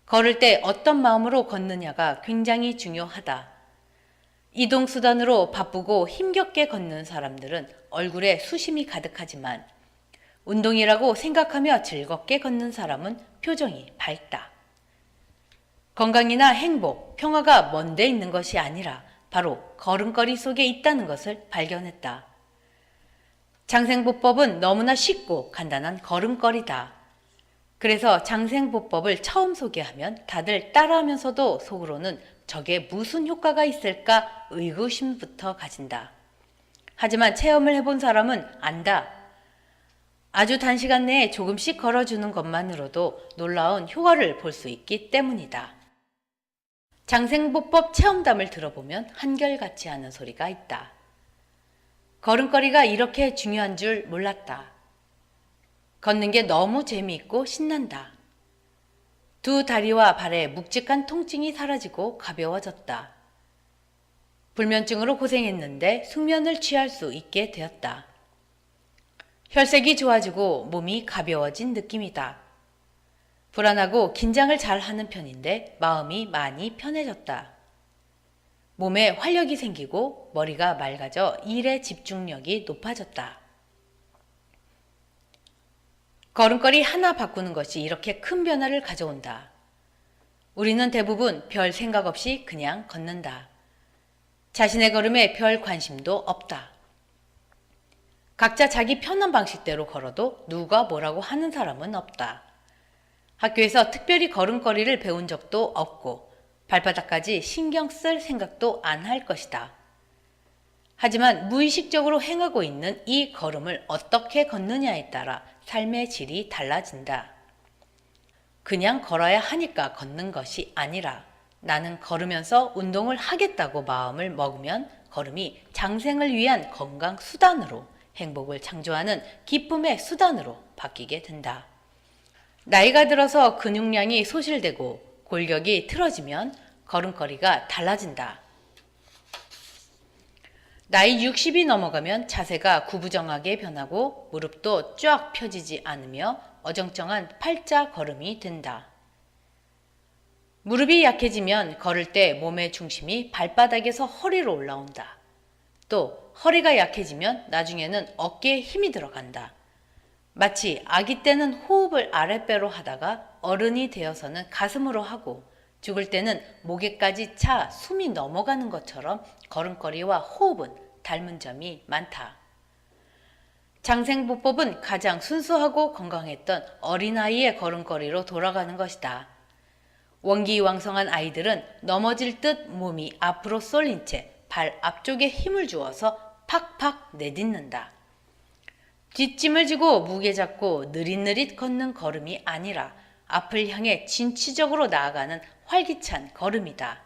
걸을 때 어떤 마음으로 걷느냐가 굉장히 중요하다. 이동수단으로 바쁘고 힘겹게 걷는 사람들은 얼굴에 수심이 가득하지만 운동이라고 생각하며 즐겁게 걷는 사람은 표정이 밝다. 건강이나 행복, 평화가 먼 데 있는 것이 아니라 바로 걸음걸이 속에 있다는 것을 발견했다. 장생보법은 너무나 쉽고 간단한 걸음걸이다. 그래서 장생보법을 처음 소개하면 다들 따라하면서도 속으로는 저게 무슨 효과가 있을까 의구심부터 가진다. 하지만 체험을 해본 사람은 안다. 아주 단시간 내에 조금씩 걸어주는 것만으로도 놀라운 효과를 볼 수 있기 때문이다. 장생보법 체험담을 들어보면 한결같지 않은 소리가 있다. 걸음걸이가 이렇게 중요한 줄 몰랐다. 걷는 게 너무 재미있고 신난다. 두 다리와 발에 묵직한 통증이 사라지고 가벼워졌다. 불면증으로 고생했는데 숙면을 취할 수 있게 되었다. 혈색이 좋아지고 몸이 가벼워진 느낌이다. 불안하고 긴장을 잘 하는 편인데 마음이 많이 편해졌다. 몸에 활력이 생기고 머리가 맑아져 일의 집중력이 높아졌다. 걸음걸이 하나 바꾸는 것이 이렇게 큰 변화를 가져온다. 우리는 대부분 별 생각 없이 그냥 걷는다. 자신의 걸음에 별 관심도 없다. 각자 자기 편한 방식대로 걸어도 누가 뭐라고 하는 사람은 없다. 학교에서 특별히 걸음걸이를 배운 적도 없고 발바닥까지 신경 쓸 생각도 안 할 것이다. 하지만 무의식적으로 행하고 있는 이 걸음을 어떻게 걷느냐에 따라 삶의 질이 달라진다. 그냥 걸어야 하니까 걷는 것이 아니라 나는 걸으면서 운동을 하겠다고 마음을 먹으면 걸음이 장생을 위한 건강 수단으로 행복을 창조하는 기쁨의 수단으로 바뀌게 된다. 나이가 들어서 근육량이 소실되고 골격이 틀어지면 걸음걸이가 달라진다. 나이 60이 넘어가면 자세가 구부정하게 변하고 무릎도 쫙 펴지지 않으며 어정쩡한 팔자 걸음이 된다. 무릎이 약해지면 걸을 때 몸의 중심이 발바닥에서 허리로 올라온다. 또 허리가 약해지면 나중에는 어깨에 힘이 들어간다. 마치 아기 때는 호흡을 아랫배로 하다가 어른이 되어서는 가슴으로 하고 죽을 때는 목에까지 차 숨이 넘어가는 것처럼 걸음걸이와 호흡은 닮은 점이 많다. 장생보법은 가장 순수하고 건강했던 어린아이의 걸음걸이로 돌아가는 것이다. 원기왕성한 아이들은 넘어질 듯 몸이 앞으로 쏠린 채 발 앞쪽에 힘을 주어서 팍팍 내딛는다. 뒷짐을 지고 무게 잡고 느릿느릿 걷는 걸음이 아니라 앞을 향해 진취적으로 나아가는 활기찬 걸음이다.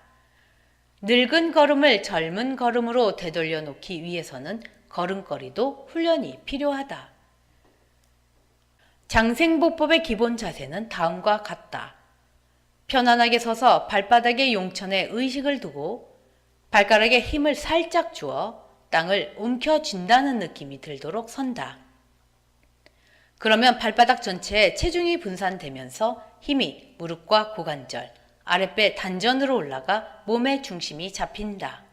늙은 걸음을 젊은 걸음으로 되돌려 놓기 위해서는 걸음걸이도 훈련이 필요하다. 장생보법의 기본 자세는 다음과 같다. 편안하게 서서 발바닥에 용천에 의식을 두고 발가락에 힘을 살짝 주어 땅을 움켜쥔다는 느낌이 들도록 선다. 그러면 발바닥 전체에 체중이 분산되면서 힘이 무릎과 고관절, 아랫배 단전으로 올라가 몸의 중심이 잡힌다.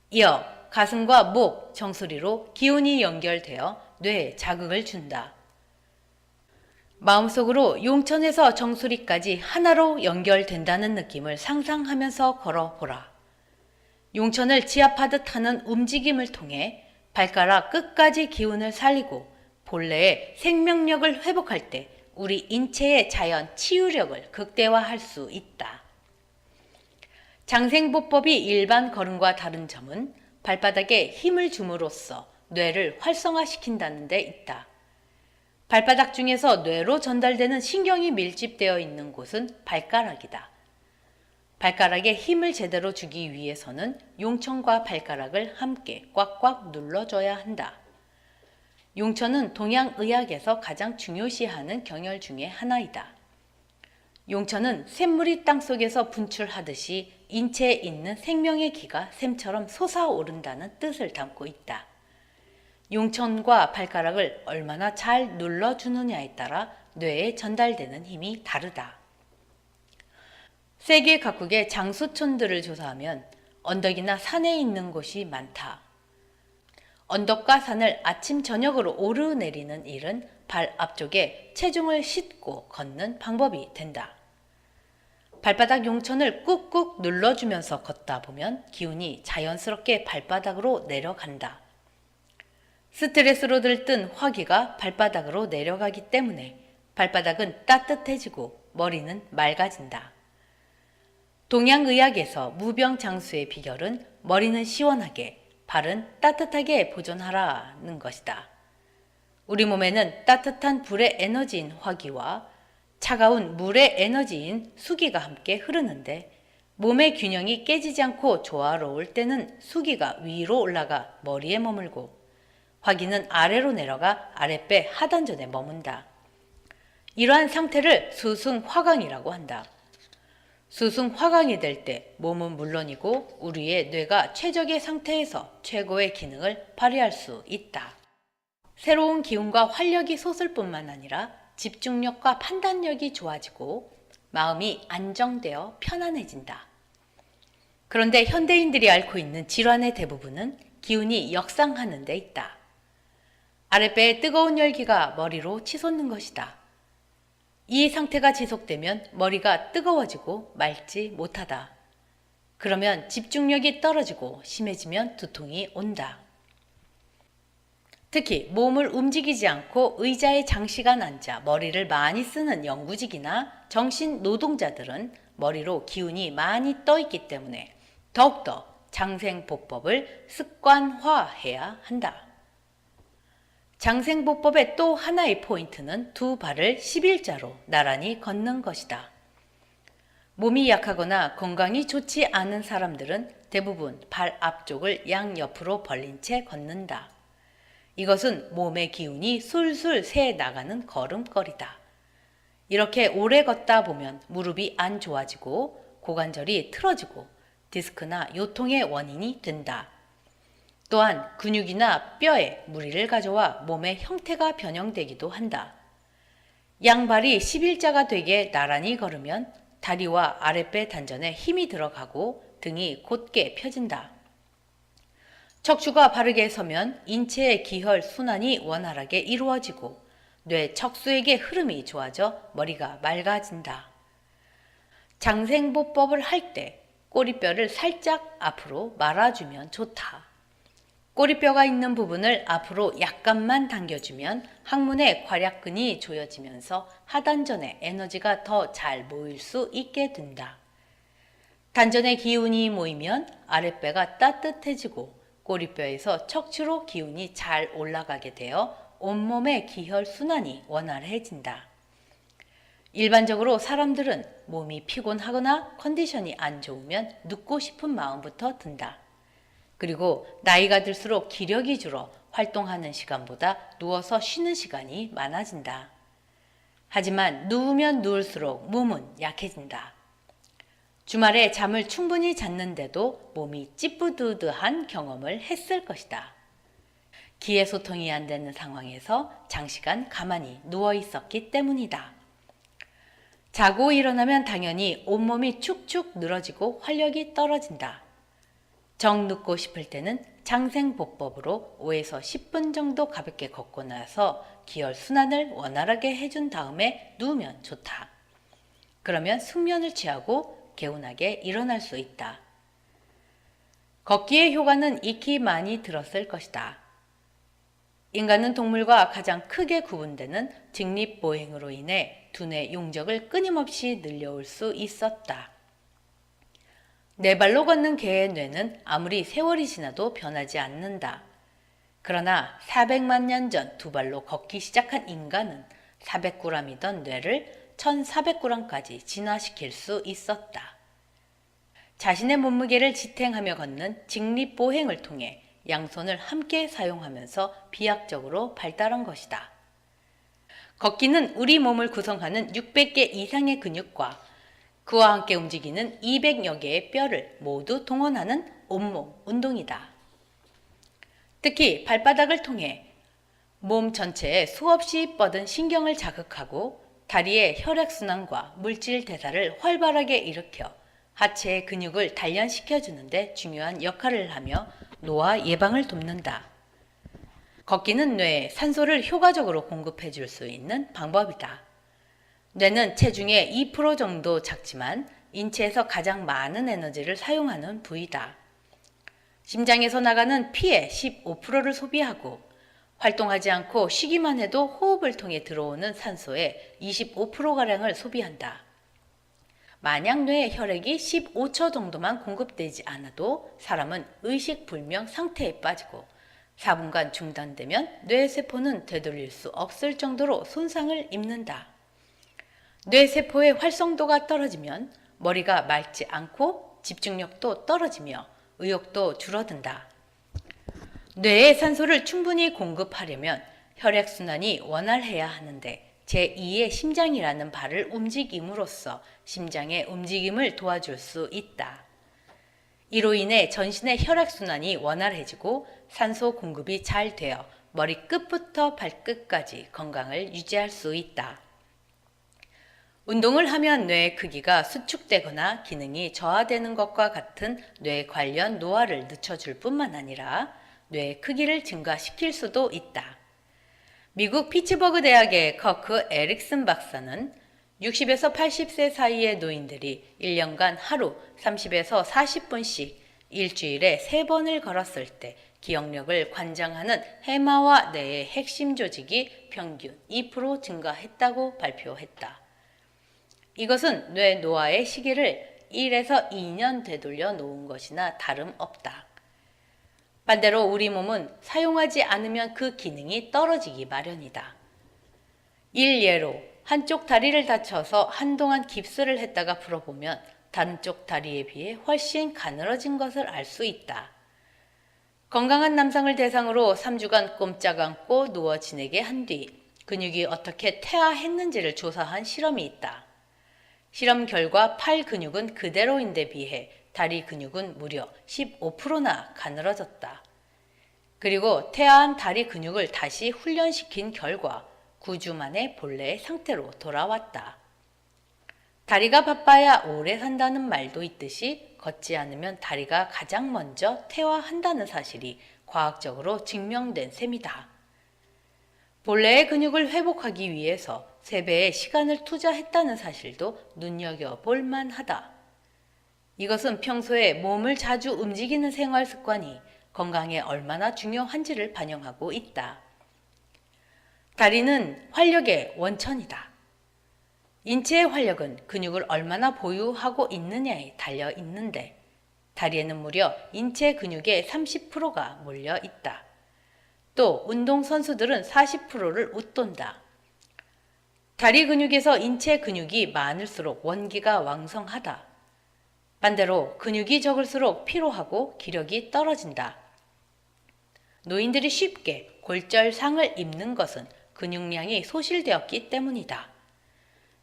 이어 가슴과 목, 정수리로 기운이 연결되어 뇌에 자극을 준다. 마음속으로 용천에서 정수리까지 하나로 연결된다는 느낌을 상상하면서 걸어보라. 용천을 지압하듯 하는 움직임을 통해 발가락 끝까지 기운을 살리고 본래의 생명력을 회복할 때 우리 인체의 자연 치유력을 극대화할 수 있다. 장생보법이 일반 걸음과 다른 점은 발바닥에 힘을 줌으로써 뇌를 활성화시킨다는 데 있다. 발바닥 중에서 뇌로 전달되는 신경이 밀집되어 있는 곳은 발가락이다. 발가락에 힘을 제대로 주기 위해서는 용천과 발가락을 함께 꽉꽉 눌러줘야 한다. 용천은 동양의학에서 가장 중요시하는 경혈 중의 하나이다. 용천은 샘물이 땅속에서 분출하듯이 인체에 있는 생명의 기가 샘처럼 솟아오른다는 뜻을 담고 있다. 용천과 발가락을 얼마나 잘 눌러주느냐에 따라 뇌에 전달되는 힘이 다르다. 세계 각국의 장수촌들을 조사하면 언덕이나 산에 있는 곳이 많다. 언덕과 산을 아침 저녁으로 오르내리는 일은 발 앞쪽에 체중을 싣고 걷는 방법이 된다. 발바닥 용천을 꾹꾹 눌러주면서 걷다 보면 기운이 자연스럽게 발바닥으로 내려간다. 스트레스로 들뜬 화기가 발바닥으로 내려가기 때문에 발바닥은 따뜻해지고 머리는 맑아진다. 동양의학에서 무병장수의 비결은 머리는 시원하게, 발은 따뜻하게 보존하라는 것이다. 우리 몸에는 따뜻한 불의 에너지인 화기와 차가운 물의 에너지인 수기가 함께 흐르는데 몸의 균형이 깨지지 않고 조화로울 때는 수기가 위로 올라가 머리에 머물고 화기는 아래로 내려가 아랫배 하단전에 머문다. 이러한 상태를 수승화강이라고 한다. 수승화강이 될 때 몸은 물론이고 우리의 뇌가 최적의 상태에서 최고의 기능을 발휘할 수 있다. 새로운 기운과 활력이 솟을 뿐만 아니라 집중력과 판단력이 좋아지고 마음이 안정되어 편안해진다. 그런데 현대인들이 앓고 있는 질환의 대부분은 기운이 역상하는 데 있다. 아랫배의 뜨거운 열기가 머리로 치솟는 것이다. 이 상태가 지속되면 머리가 뜨거워지고 맑지 못하다. 그러면 집중력이 떨어지고 심해지면 두통이 온다. 특히 몸을 움직이지 않고 의자에 장시간 앉아 머리를 많이 쓰는 영구직이나 정신 노동자들은 머리로 기운이 많이 떠 있기 때문에 더욱더 장생보법을 습관화해야 한다. 장생보법의 또 하나의 포인트는 두 발을 11자로 나란히 걷는 것이다. 몸이 약하거나 건강이 좋지 않은 사람들은 대부분 발 앞쪽을 양옆으로 벌린 채 걷는다. 이것은 몸의 기운이 술술 새 나가는 걸음걸이다. 이렇게 오래 걷다 보면 무릎이 안 좋아지고 고관절이 틀어지고 디스크나 요통의 원인이 된다. 또한 근육이나 뼈에 무리를 가져와 몸의 형태가 변형되기도 한다. 양발이 11자가 되게 나란히 걸으면 다리와 아랫배 단전에 힘이 들어가고 등이 곧게 펴진다. 척추가 바르게 서면 인체의 기혈 순환이 원활하게 이루어지고 뇌 척수액의 흐름이 좋아져 머리가 맑아진다. 장생보법을 할 때 꼬리뼈를 살짝 앞으로 말아주면 좋다. 꼬리뼈가 있는 부분을 앞으로 약간만 당겨주면 항문의 괄약근이 조여지면서 하단전에 에너지가 더 잘 모일 수 있게 된다. 단전에 기운이 모이면 아랫배가 따뜻해지고 꼬리뼈에서 척추로 기운이 잘 올라가게 되어 온몸의 기혈 순환이 원활해진다. 일반적으로 사람들은 몸이 피곤하거나 컨디션이 안 좋으면 눕고 싶은 마음부터 든다. 그리고 나이가 들수록 기력이 줄어 활동하는 시간보다 누워서 쉬는 시간이 많아진다. 하지만 누우면 누울수록 몸은 약해진다. 주말에 잠을 충분히 잤는데도 몸이 찌뿌드드한 경험을 했을 것이다. 기회소통이 안 되는 상황에서 장시간 가만히 누워 있었기 때문이다. 자고 일어나면 당연히 온몸이 축축 늘어지고 활력이 떨어진다. 정 눕고 싶을 때는 장생보법으로 5에서 10분 정도 가볍게 걷고 나서 기혈 순환을 원활하게 해준 다음에 누우면 좋다. 그러면 숙면을 취하고 개운하게 일어날 수 있다. 걷기의 효과는 익히 많이 들었을 것이다. 인간은 동물과 가장 크게 구분되는 직립보행으로 인해 두뇌 용적을 끊임없이 늘려올 수 있었다. 네 발로 걷는 개의 뇌는 아무리 세월이 지나도 변하지 않는다. 그러나 400만 년 전 두 발로 걷기 시작한 인간은 400g이던 뇌를 1400g까지 진화시킬 수 있었다. 자신의 몸무게를 지탱하며 걷는 직립보행을 통해 양손을 함께 사용하면서 비약적으로 발달한 것이다. 걷기는 우리 몸을 구성하는 600개 이상의 근육과 그와 함께 움직이는 200여 개의 뼈를 모두 동원하는 온몸 운동이다. 특히 발바닥을 통해 몸 전체에 수없이 뻗은 신경을 자극하고 다리의 혈액순환과 물질 대사를 활발하게 일으켜 하체의 근육을 단련시켜 주는데 중요한 역할을 하며 노화 예방을 돕는다. 걷기는 뇌에 산소를 효과적으로 공급해 줄 수 있는 방법이다. 뇌는 체중의 2% 정도 작지만 인체에서 가장 많은 에너지를 사용하는 부위다. 심장에서 나가는 피의 15%를 소비하고 활동하지 않고 쉬기만 해도 호흡을 통해 들어오는 산소의 25%가량을 소비한다. 만약 뇌에 혈액이 15초 정도만 공급되지 않아도 사람은 의식불명 상태에 빠지고 4분간 중단되면 뇌세포는 되돌릴 수 없을 정도로 손상을 입는다. 뇌세포의 활성도가 떨어지면 머리가 맑지 않고 집중력도 떨어지며 의욕도 줄어든다. 뇌에 산소를 충분히 공급하려면 혈액순환이 원활해야 하는데 제2의 심장이라는 발을 움직임으로써 심장의 움직임을 도와줄 수 있다. 이로 인해 전신의 혈액순환이 원활해지고 산소 공급이 잘 되어 머리끝부터 발끝까지 건강을 유지할 수 있다. 운동을 하면 뇌의 크기가 수축되거나 기능이 저하되는 것과 같은 뇌 관련 노화를 늦춰줄 뿐만 아니라 뇌의 크기를 증가시킬 수도 있다. 미국 피츠버그 대학의 커크 에릭슨 박사는 60에서 80세 사이의 노인들이 1년간 하루 30에서 40분씩 일주일에 3번을 걸었을 때 기억력을 관장하는 해마와 뇌의 핵심 조직이 평균 2% 증가했다고 발표했다. 이것은 뇌 노화의 시기를 1에서 2년 되돌려 놓은 것이나 다름없다. 반대로 우리 몸은 사용하지 않으면 그 기능이 떨어지기 마련이다. 일예로 한쪽 다리를 다쳐서 한동안 깁스를 했다가 풀어보면 다른 쪽 다리에 비해 훨씬 가늘어진 것을 알 수 있다. 건강한 남성을 대상으로 3주간 꼼짝 않고 누워 지내게 한 뒤 근육이 어떻게 퇴화했는지를 조사한 실험이 있다. 실험 결과 팔 근육은 그대로인데 비해 다리 근육은 무려 15%나 가늘어졌다. 그리고 퇴화한 다리 근육을 다시 훈련시킨 결과 9주 만에 본래의 상태로 돌아왔다. 다리가 바빠야 오래 산다는 말도 있듯이 걷지 않으면 다리가 가장 먼저 퇴화한다는 사실이 과학적으로 증명된 셈이다. 본래의 근육을 회복하기 위해서 3배의 시간을 투자했다는 사실도 눈여겨볼 만하다. 이것은 평소에 몸을 자주 움직이는 생활 습관이 건강에 얼마나 중요한지를 반영하고 있다. 다리는 활력의 원천이다. 인체의 활력은 근육을 얼마나 보유하고 있느냐에 달려 있는데 다리에는 무려 인체 근육의 30%가 몰려 있다. 또 운동선수들은 40%를 웃돈다. 다리 근육에서 인체 근육이 많을수록 원기가 왕성하다. 반대로 근육이 적을수록 피로하고 기력이 떨어진다. 노인들이 쉽게 골절상을 입는 것은 근육량이 소실되었기 때문이다.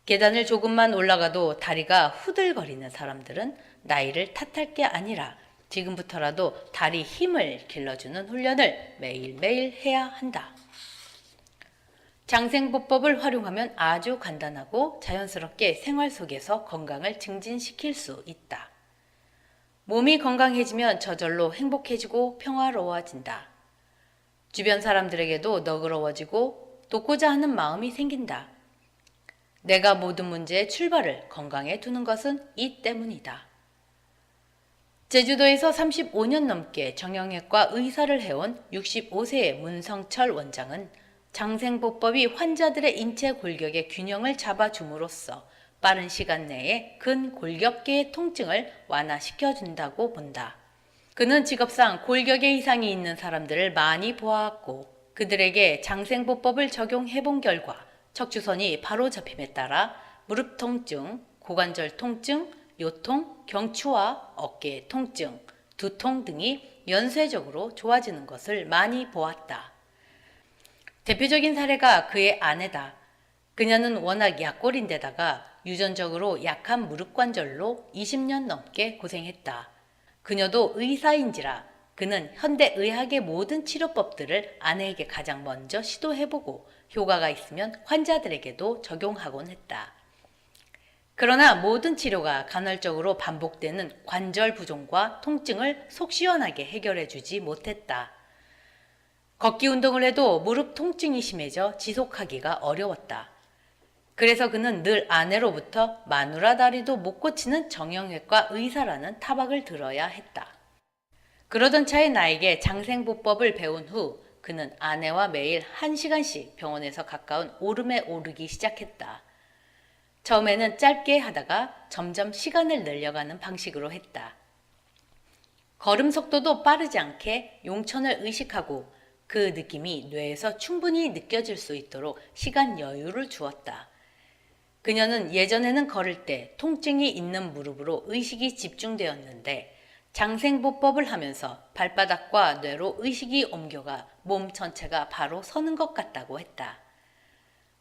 계단을 조금만 올라가도 다리가 후들거리는 사람들은 나이를 탓할 게 아니라 지금부터라도 다리 힘을 길러주는 훈련을 매일매일 해야 한다. 장생보법을 활용하면 아주 간단하고 자연스럽게 생활 속에서 건강을 증진시킬 수 있다. 몸이 건강해지면 저절로 행복해지고 평화로워진다. 주변 사람들에게도 너그러워지고 돕고자 하는 마음이 생긴다. 내가 모든 문제의 출발을 건강에 두는 것은 이 때문이다. 제주도에서 35년 넘게 정형외과 의사를 해온 65세의 문성철 원장은 장생보법이 환자들의 인체 골격의 균형을 잡아줌으로써 빠른 시간 내에 근골격계의 통증을 완화시켜준다고 본다. 그는 직업상 골격에 이상이 있는 사람들을 많이 보아왔고 그들에게 장생보법을 적용해본 결과 척추선이 바로 잡힘에 따라 무릎 통증, 고관절 통증, 요통, 경추와 어깨 통증, 두통 등이 연쇄적으로 좋아지는 것을 많이 보았다. 대표적인 사례가 그의 아내다. 그녀는 워낙 약골인데다가 유전적으로 약한 무릎관절로 20년 넘게 고생했다. 그녀도 의사인지라 그는 현대의학의 모든 치료법들을 아내에게 가장 먼저 시도해보고 효과가 있으면 환자들에게도 적용하곤 했다. 그러나 모든 치료가 간헐적으로 반복되는 관절 부종과 통증을 속 시원하게 해결해주지 못했다. 걷기 운동을 해도 무릎 통증이 심해져 지속하기가 어려웠다. 그래서 그는 늘 아내로부터 마누라 다리도 못 고치는 정형외과 의사라는 타박을 들어야 했다. 그러던 차에 나에게 장생보법을 배운 후 그는 아내와 매일 1시간씩 병원에서 가까운 오름에 오르기 시작했다. 처음에는 짧게 하다가 점점 시간을 늘려가는 방식으로 했다. 걸음 속도도 빠르지 않게 용천을 의식하고 그 느낌이 뇌에서 충분히 느껴질 수 있도록 시간 여유를 주었다. 그녀는 예전에는 걸을 때 통증이 있는 무릎으로 의식이 집중되었는데 장생보법을 하면서 발바닥과 뇌로 의식이 옮겨가 몸 전체가 바로 서는 것 같다고 했다.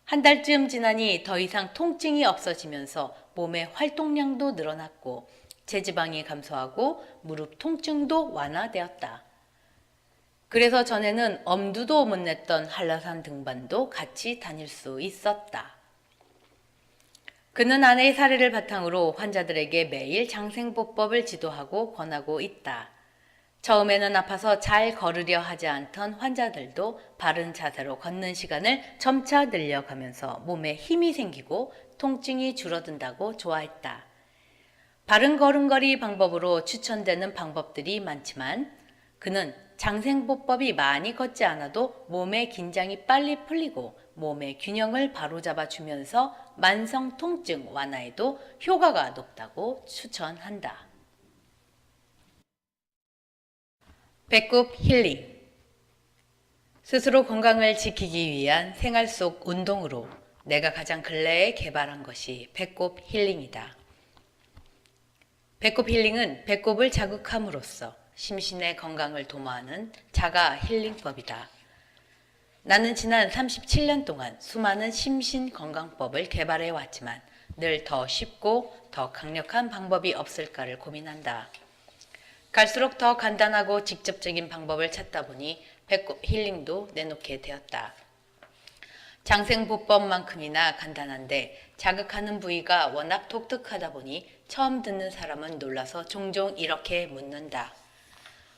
한 달쯤 지나니 더 이상 통증이 없어지면서 몸의 활동량도 늘어났고 체지방이 감소하고 무릎 통증도 완화되었다. 그래서 전에는 엄두도 못 냈던 한라산 등반도 같이 다닐 수 있었다. 그는 아내의 사례를 바탕으로 환자들에게 매일 장생보법을 지도하고 권하고 있다. 처음에는 아파서 잘 걸으려 하지 않던 환자들도 바른 자세로 걷는 시간을 점차 늘려가면서 몸에 힘이 생기고 통증이 줄어든다고 좋아했다. 바른 걸음걸이 방법으로 추천되는 방법들이 많지만 그는 장생보법이 많이 걷지 않아도 몸의 긴장이 빨리 풀리고 몸의 균형을 바로잡아 주면서 만성 통증 완화에도 효과가 높다고 추천한다. 배꼽 힐링. 스스로 건강을 지키기 위한 생활 속 운동으로 내가 가장 근래에 개발한 것이 배꼽 힐링이다. 배꼽 힐링은 배꼽을 자극함으로써 심신의 건강을 도모하는 자가 힐링법이다. 나는 지난 37년 동안 수많은 심신 건강법을 개발해 왔지만 늘 더 쉽고 더 강력한 방법이 없을까를 고민한다. 갈수록 더 간단하고 직접적인 방법을 찾다 보니 배꼽 힐링도 내놓게 되었다. 장생보법만큼이나 간단한데 자극하는 부위가 워낙 독특하다 보니 처음 듣는 사람은 놀라서 종종 이렇게 묻는다.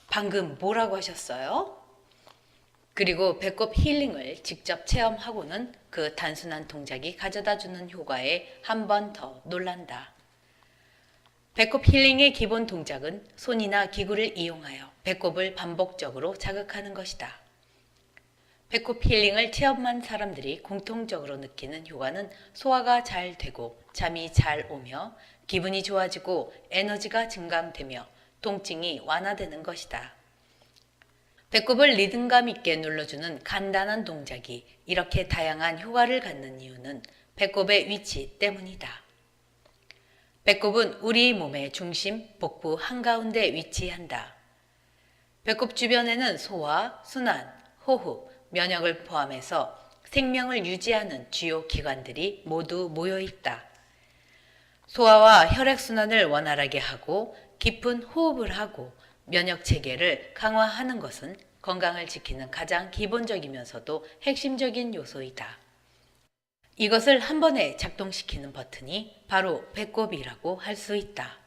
방금 뭐라고 하셨어요? 그리고 배꼽 힐링을 직접 체험하고는 그 단순한 동작이 가져다 주는 효과에 한 번 더 놀란다. 배꼽 힐링의 기본 동작은 손이나 기구를 이용하여 배꼽을 반복적으로 자극하는 것이다. 배꼽 힐링을 체험한 사람들이 공통적으로 느끼는 효과는 소화가 잘 되고 잠이 잘 오며 기분이 좋아지고 에너지가 증강되며 통증이 완화되는 것이다. 배꼽을 리듬감 있게 눌러주는 간단한 동작이 이렇게 다양한 효과를 갖는 이유는 배꼽의 위치 때문이다. 배꼽은 우리 몸의 중심, 복부 한가운데 위치한다. 배꼽 주변에는 소화, 순환, 호흡, 면역을 포함해서 생명을 유지하는 주요 기관들이 모두 모여 있다. 소화와 혈액순환을 원활하게 하고 깊은 호흡을 하고 면역 체계를 강화하는 것은 건강을 지키는 가장 기본적이면서도 핵심적인 요소이다. 이것을 한 번에 작동시키는 버튼이 바로 배꼽이라고 할 수 있다.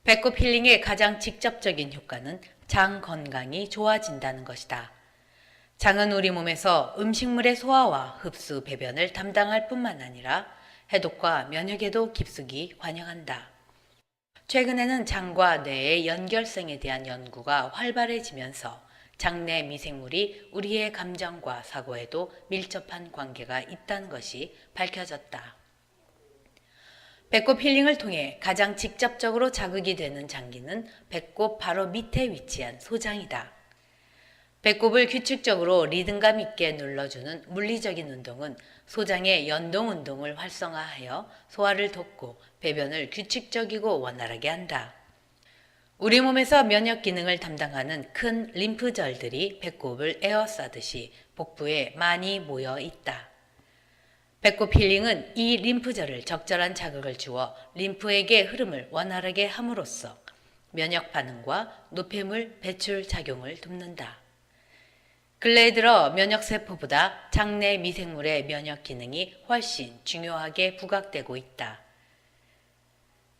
배꼽 힐링의 가장 직접적인 효과는 장 건강이 좋아진다는 것이다. 장은 우리 몸에서 음식물의 소화와 흡수, 배변을 담당할 뿐만 아니라 해독과 면역에도 깊숙이 관여한다. 최근에는 장과 뇌의 연결성에 대한 연구가 활발해지면서 장내 미생물이 우리의 감정과 사고에도 밀접한 관계가 있다는 것이 밝혀졌다. 배꼽 힐링을 통해 가장 직접적으로 자극이 되는 장기는 배꼽 바로 밑에 위치한 소장이다. 배꼽을 규칙적으로 리듬감 있게 눌러주는 물리적인 운동은 소장의 연동 운동을 활성화하여 소화를 돕고 배변을 규칙적이고 원활하게 한다. 우리 몸에서 면역 기능을 담당하는 큰 림프절들이 배꼽을 에워싸듯이 복부에 많이 모여 있다. 배꼽 힐링은 이 림프절을 적절한 자극을 주어 림프에게 흐름을 원활하게 함으로써 면역 반응과 노폐물 배출 작용을 돕는다. 근래에 들어 면역세포보다 장내 미생물의 면역 기능이 훨씬 중요하게 부각되고 있다.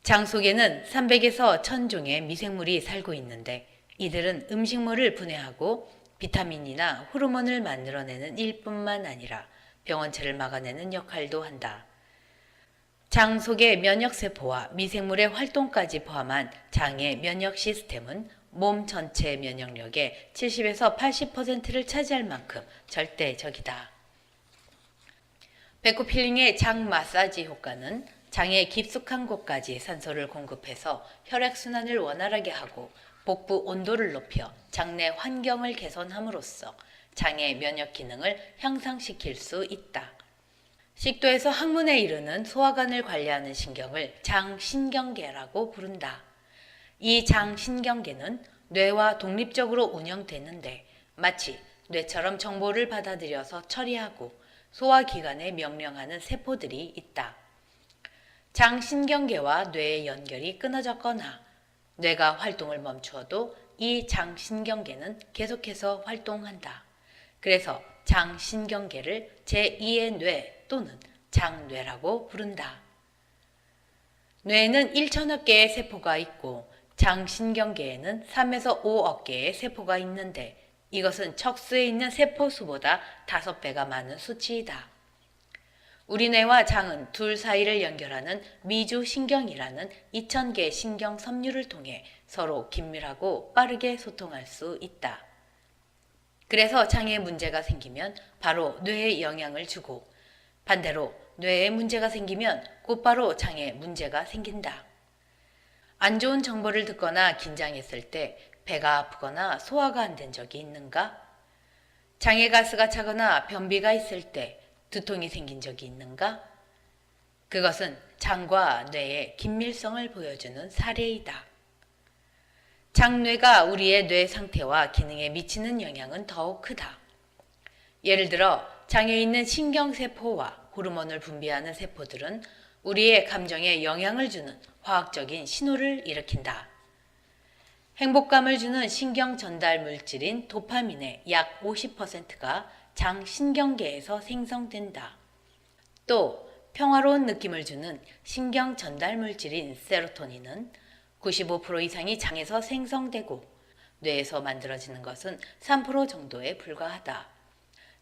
장 속에는 300에서 1000종의 미생물이 살고 있는데 이들은 음식물을 분해하고 비타민이나 호르몬을 만들어내는 일뿐만 아니라 병원체를 막아내는 역할도 한다. 장 속의 면역세포와 미생물의 활동까지 포함한 장의 면역 시스템은 몸 전체 면역력의 70에서 80%를 차지할 만큼 절대적이다. 배꼽 힐링의 장 마사지 효과는 장의 깊숙한 곳까지 산소를 공급해서 혈액순환을 원활하게 하고 복부 온도를 높여 장내 환경을 개선함으로써 장의 면역 기능을 향상시킬 수 있다. 식도에서 항문에 이르는 소화관을 관리하는 신경을 장신경계라고 부른다. 이 장신경계는 뇌와 독립적으로 운영되는데 마치 뇌처럼 정보를 받아들여서 처리하고 소화기관에 명령하는 세포들이 있다. 장신경계와 뇌의 연결이 끊어졌거나 뇌가 활동을 멈추어도 이 장신경계는 계속해서 활동한다. 그래서 장신경계를 제2의 뇌 또는 장뇌라고 부른다. 뇌에는 1천억 개의 세포가 있고 장신경계에는 3에서 5억 개의 세포가 있는데 이것은 척수에 있는 세포 수보다 5배가 많은 수치이다. 우리 뇌와 장은 둘 사이를 연결하는 미주신경이라는 2000개 신경 섬유를 통해 서로 긴밀하고 빠르게 소통할 수 있다. 그래서 장에 문제가 생기면 바로 뇌에 영향을 주고 반대로 뇌에 문제가 생기면 곧바로 장에 문제가 생긴다. 안 좋은 정보를 듣거나 긴장했을 때 배가 아프거나 소화가 안 된 적이 있는가? 장에 가스가 차거나 변비가 있을 때 두통이 생긴 적이 있는가? 그것은 장과 뇌의 긴밀성을 보여주는 사례이다. 장뇌가 우리의 뇌 상태와 기능에 미치는 영향은 더욱 크다. 예를 들어 장에 있는 신경세포와 호르몬을 분비하는 세포들은 우리의 감정에 영향을 주는 화학적인 신호를 일으킨다. 행복감을 주는 신경 전달 물질인 도파민의 약 50%가 장신경계에서 생성된다. 또 평화로운 느낌을 주는 신경 전달 물질인 세로토닌은 95% 이상이 장에서 생성되고 뇌에서 만들어지는 것은 3% 정도에 불과하다.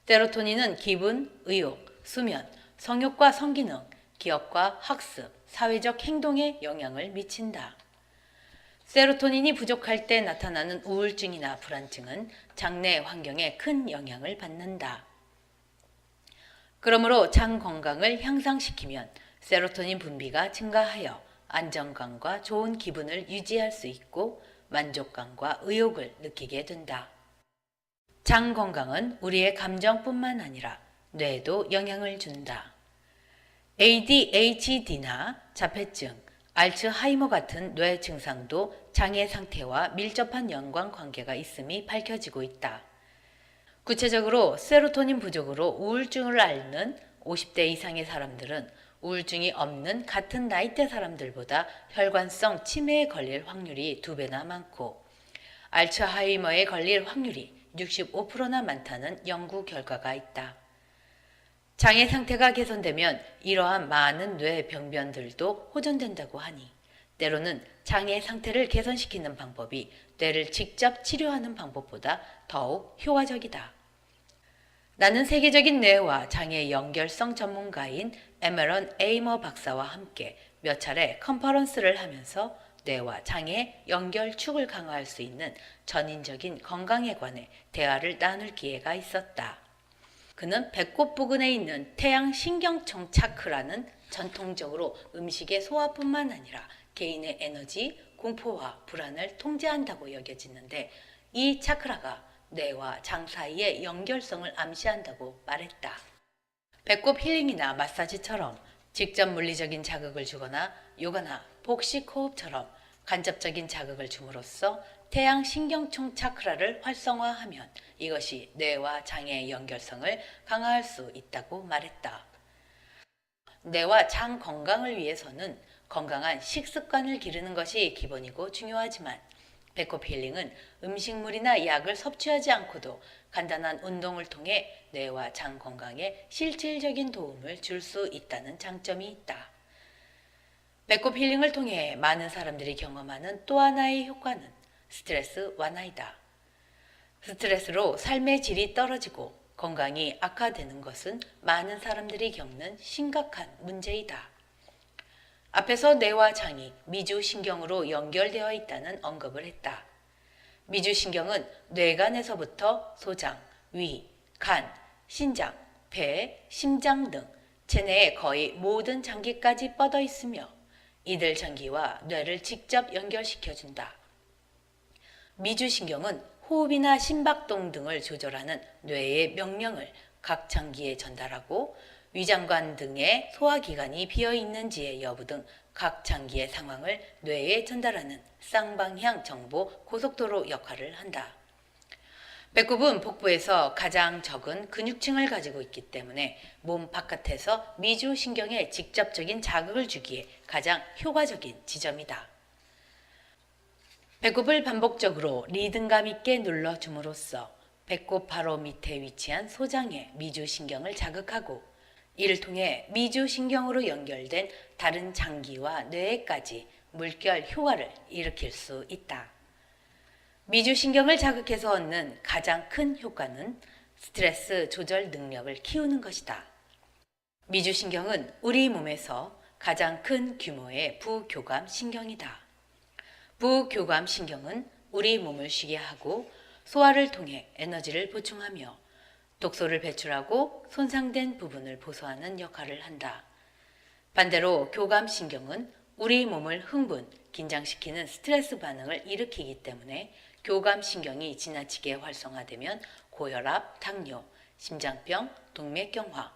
세로토닌은 기분, 의욕, 수면, 성욕과 성기능, 기억과 학습, 사회적 행동에 영향을 미친다. 세로토닌이 부족할 때 나타나는 우울증이나 불안증은 장내 환경에 큰 영향을 받는다. 그러므로 장 건강을 향상시키면 세로토닌 분비가 증가하여 안정감과 좋은 기분을 유지할 수 있고 만족감과 의욕을 느끼게 된다. 장 건강은 우리의 감정뿐만 아니라 뇌에도 영향을 준다. ADHD나 자폐증, 알츠하이머 같은 뇌 증상도 장의 상태와 밀접한 연관관계가 있음이 밝혀지고 있다. 구체적으로 세로토닌 부족으로 우울증을 앓는 50대 이상의 사람들은 우울증이 없는 같은 나이대 사람들보다 혈관성 치매에 걸릴 확률이 2배나 많고 알츠하이머에 걸릴 확률이 65%나 많다는 연구 결과가 있다. 장의 상태가 개선되면 이러한 많은 뇌 병변들도 호전된다고 하니 때로는 장의 상태를 개선시키는 방법이 뇌를 직접 치료하는 방법보다 더욱 효과적이다. 나는 세계적인 뇌와 장의 연결성 전문가인 에메런 에이머 박사와 함께 몇 차례 컨퍼런스를 하면서 뇌와 장의 연결축을 강화할 수 있는 전인적인 건강에 관해 대화를 나눌 기회가 있었다. 그는 배꼽 부근에 있는 태양 신경총 차크라는 전통적으로 음식의 소화뿐만 아니라 개인의 에너지, 공포와 불안을 통제한다고 여겨지는데 이 차크라가 뇌와 장 사이의 연결성을 암시한다고 말했다. 배꼽 힐링이나 마사지처럼 직접 물리적인 자극을 주거나 요가나 복식 호흡처럼 간접적인 자극을 줌으로써 태양 신경총 차크라를 활성화하면 이것이 뇌와 장의 연결성을 강화할 수 있다고 말했다. 뇌와 장 건강을 위해서는 건강한 식습관을 기르는 것이 기본이고 중요하지만 배꼽 힐링은 음식물이나 약을 섭취하지 않고도 간단한 운동을 통해 뇌와 장 건강에 실질적인 도움을 줄 수 있다는 장점이 있다. 배꼽 힐링을 통해 많은 사람들이 경험하는 또 하나의 효과는 스트레스 완화이다. 스트레스로 삶의 질이 떨어지고 건강이 악화되는 것은 많은 사람들이 겪는 심각한 문제이다. 앞에서 뇌와 장이 미주신경으로 연결되어 있다는 언급을 했다. 미주신경은 뇌간에서부터 소장, 위, 간, 신장, 폐, 심장 등 체내의 거의 모든 장기까지 뻗어 있으며 이들 장기와 뇌를 직접 연결시켜준다. 미주신경은 호흡이나 심박동 등을 조절하는 뇌의 명령을 각 장기에 전달하고 위장관 등의 소화기관이 비어있는지의 여부 등 각 장기의 상황을 뇌에 전달하는 쌍방향 정보 고속도로 역할을 한다. 배꼽은 복부에서 가장 적은 근육층을 가지고 있기 때문에 몸 바깥에서 미주신경에 직접적인 자극을 주기에 가장 효과적인 지점이다. 배꼽을 반복적으로 리듬감 있게 눌러줌으로써 배꼽 바로 밑에 위치한 소장의 미주신경을 자극하고 이를 통해 미주신경으로 연결된 다른 장기와 뇌에까지 물결 효과를 일으킬 수 있다. 미주신경을 자극해서 얻는 가장 큰 효과는 스트레스 조절 능력을 키우는 것이다. 미주신경은 우리 몸에서 가장 큰 규모의 부교감 신경이다. 부교감 신경은 우리 몸을 쉬게 하고 소화를 통해 에너지를 보충하며 독소를 배출하고 손상된 부분을 보수하는 역할을 한다. 반대로 교감신경은 우리 몸을 흥분, 긴장시키는 스트레스 반응을 일으키기 때문에 교감신경이 지나치게 활성화되면 고혈압, 당뇨, 심장병, 동맥경화,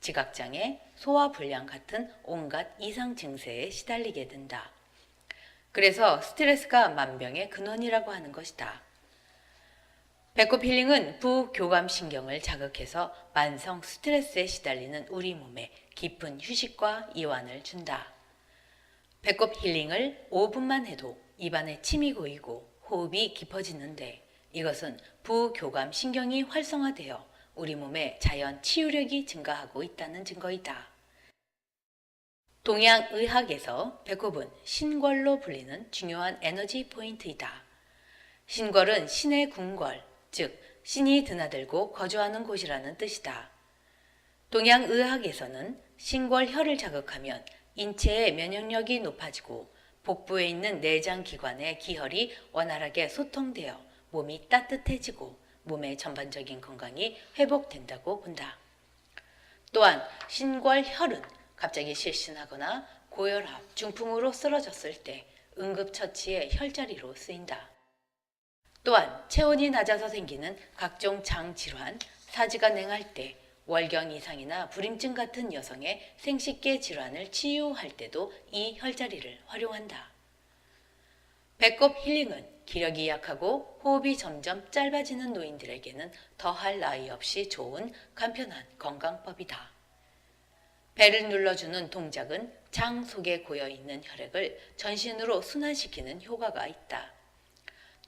지각장애, 소화불량 같은 온갖 이상 증세에 시달리게 된다. 그래서 스트레스가 만병의 근원이라고 하는 것이다. 배꼽 힐링은 부교감신경을 자극해서 만성 스트레스에 시달리는 우리 몸에 깊은 휴식과 이완을 준다. 배꼽 힐링을 5분만 해도 입안에 침이 고이고 호흡이 깊어지는데 이것은 부교감신경이 활성화되어 우리 몸의 자연 치유력이 증가하고 있다는 증거이다. 동양의학에서 배꼽은 신궐로 불리는 중요한 에너지 포인트이다. 신궐은 신의 궁궐, 즉 신이 드나들고 거주하는 곳이라는 뜻이다. 동양의학에서는 신궐혈을 자극하면 인체의 면역력이 높아지고 복부에 있는 내장 기관의 기혈이 원활하게 소통되어 몸이 따뜻해지고 몸의 전반적인 건강이 회복된다고 본다. 또한 신궐혈은 갑자기 실신하거나 고혈압, 중풍으로 쓰러졌을 때 응급처치의 혈자리로 쓰인다. 또한 체온이 낮아서 생기는 각종 장질환, 사지가 냉할 때, 월경 이상이나 불임증 같은 여성의 생식계 질환을 치유할 때도 이 혈자리를 활용한다. 배꼽 힐링은 기력이 약하고 호흡이 점점 짧아지는 노인들에게는 더할 나위 없이 좋은 간편한 건강법이다. 배를 눌러주는 동작은 장 속에 고여있는 혈액을 전신으로 순환시키는 효과가 있다.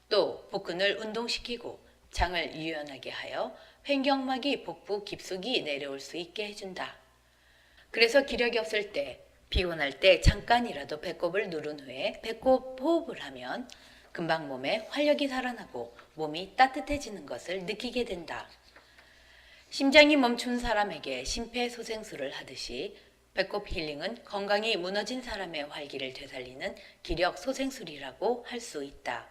또 복근을 운동시키고 장을 유연하게 하여 횡격막이 복부 깊숙이 내려올 수 있게 해준다. 그래서 기력이 없을 때, 피곤할 때 잠깐이라도 배꼽을 누른 후에 배꼽 호흡을 하면 금방 몸에 활력이 살아나고 몸이 따뜻해지는 것을 느끼게 된다. 심장이 멈춘 사람에게 심폐소생술을 하듯이 배꼽 힐링은 건강이 무너진 사람의 활기를 되살리는 기력 소생술이라고 할 수 있다.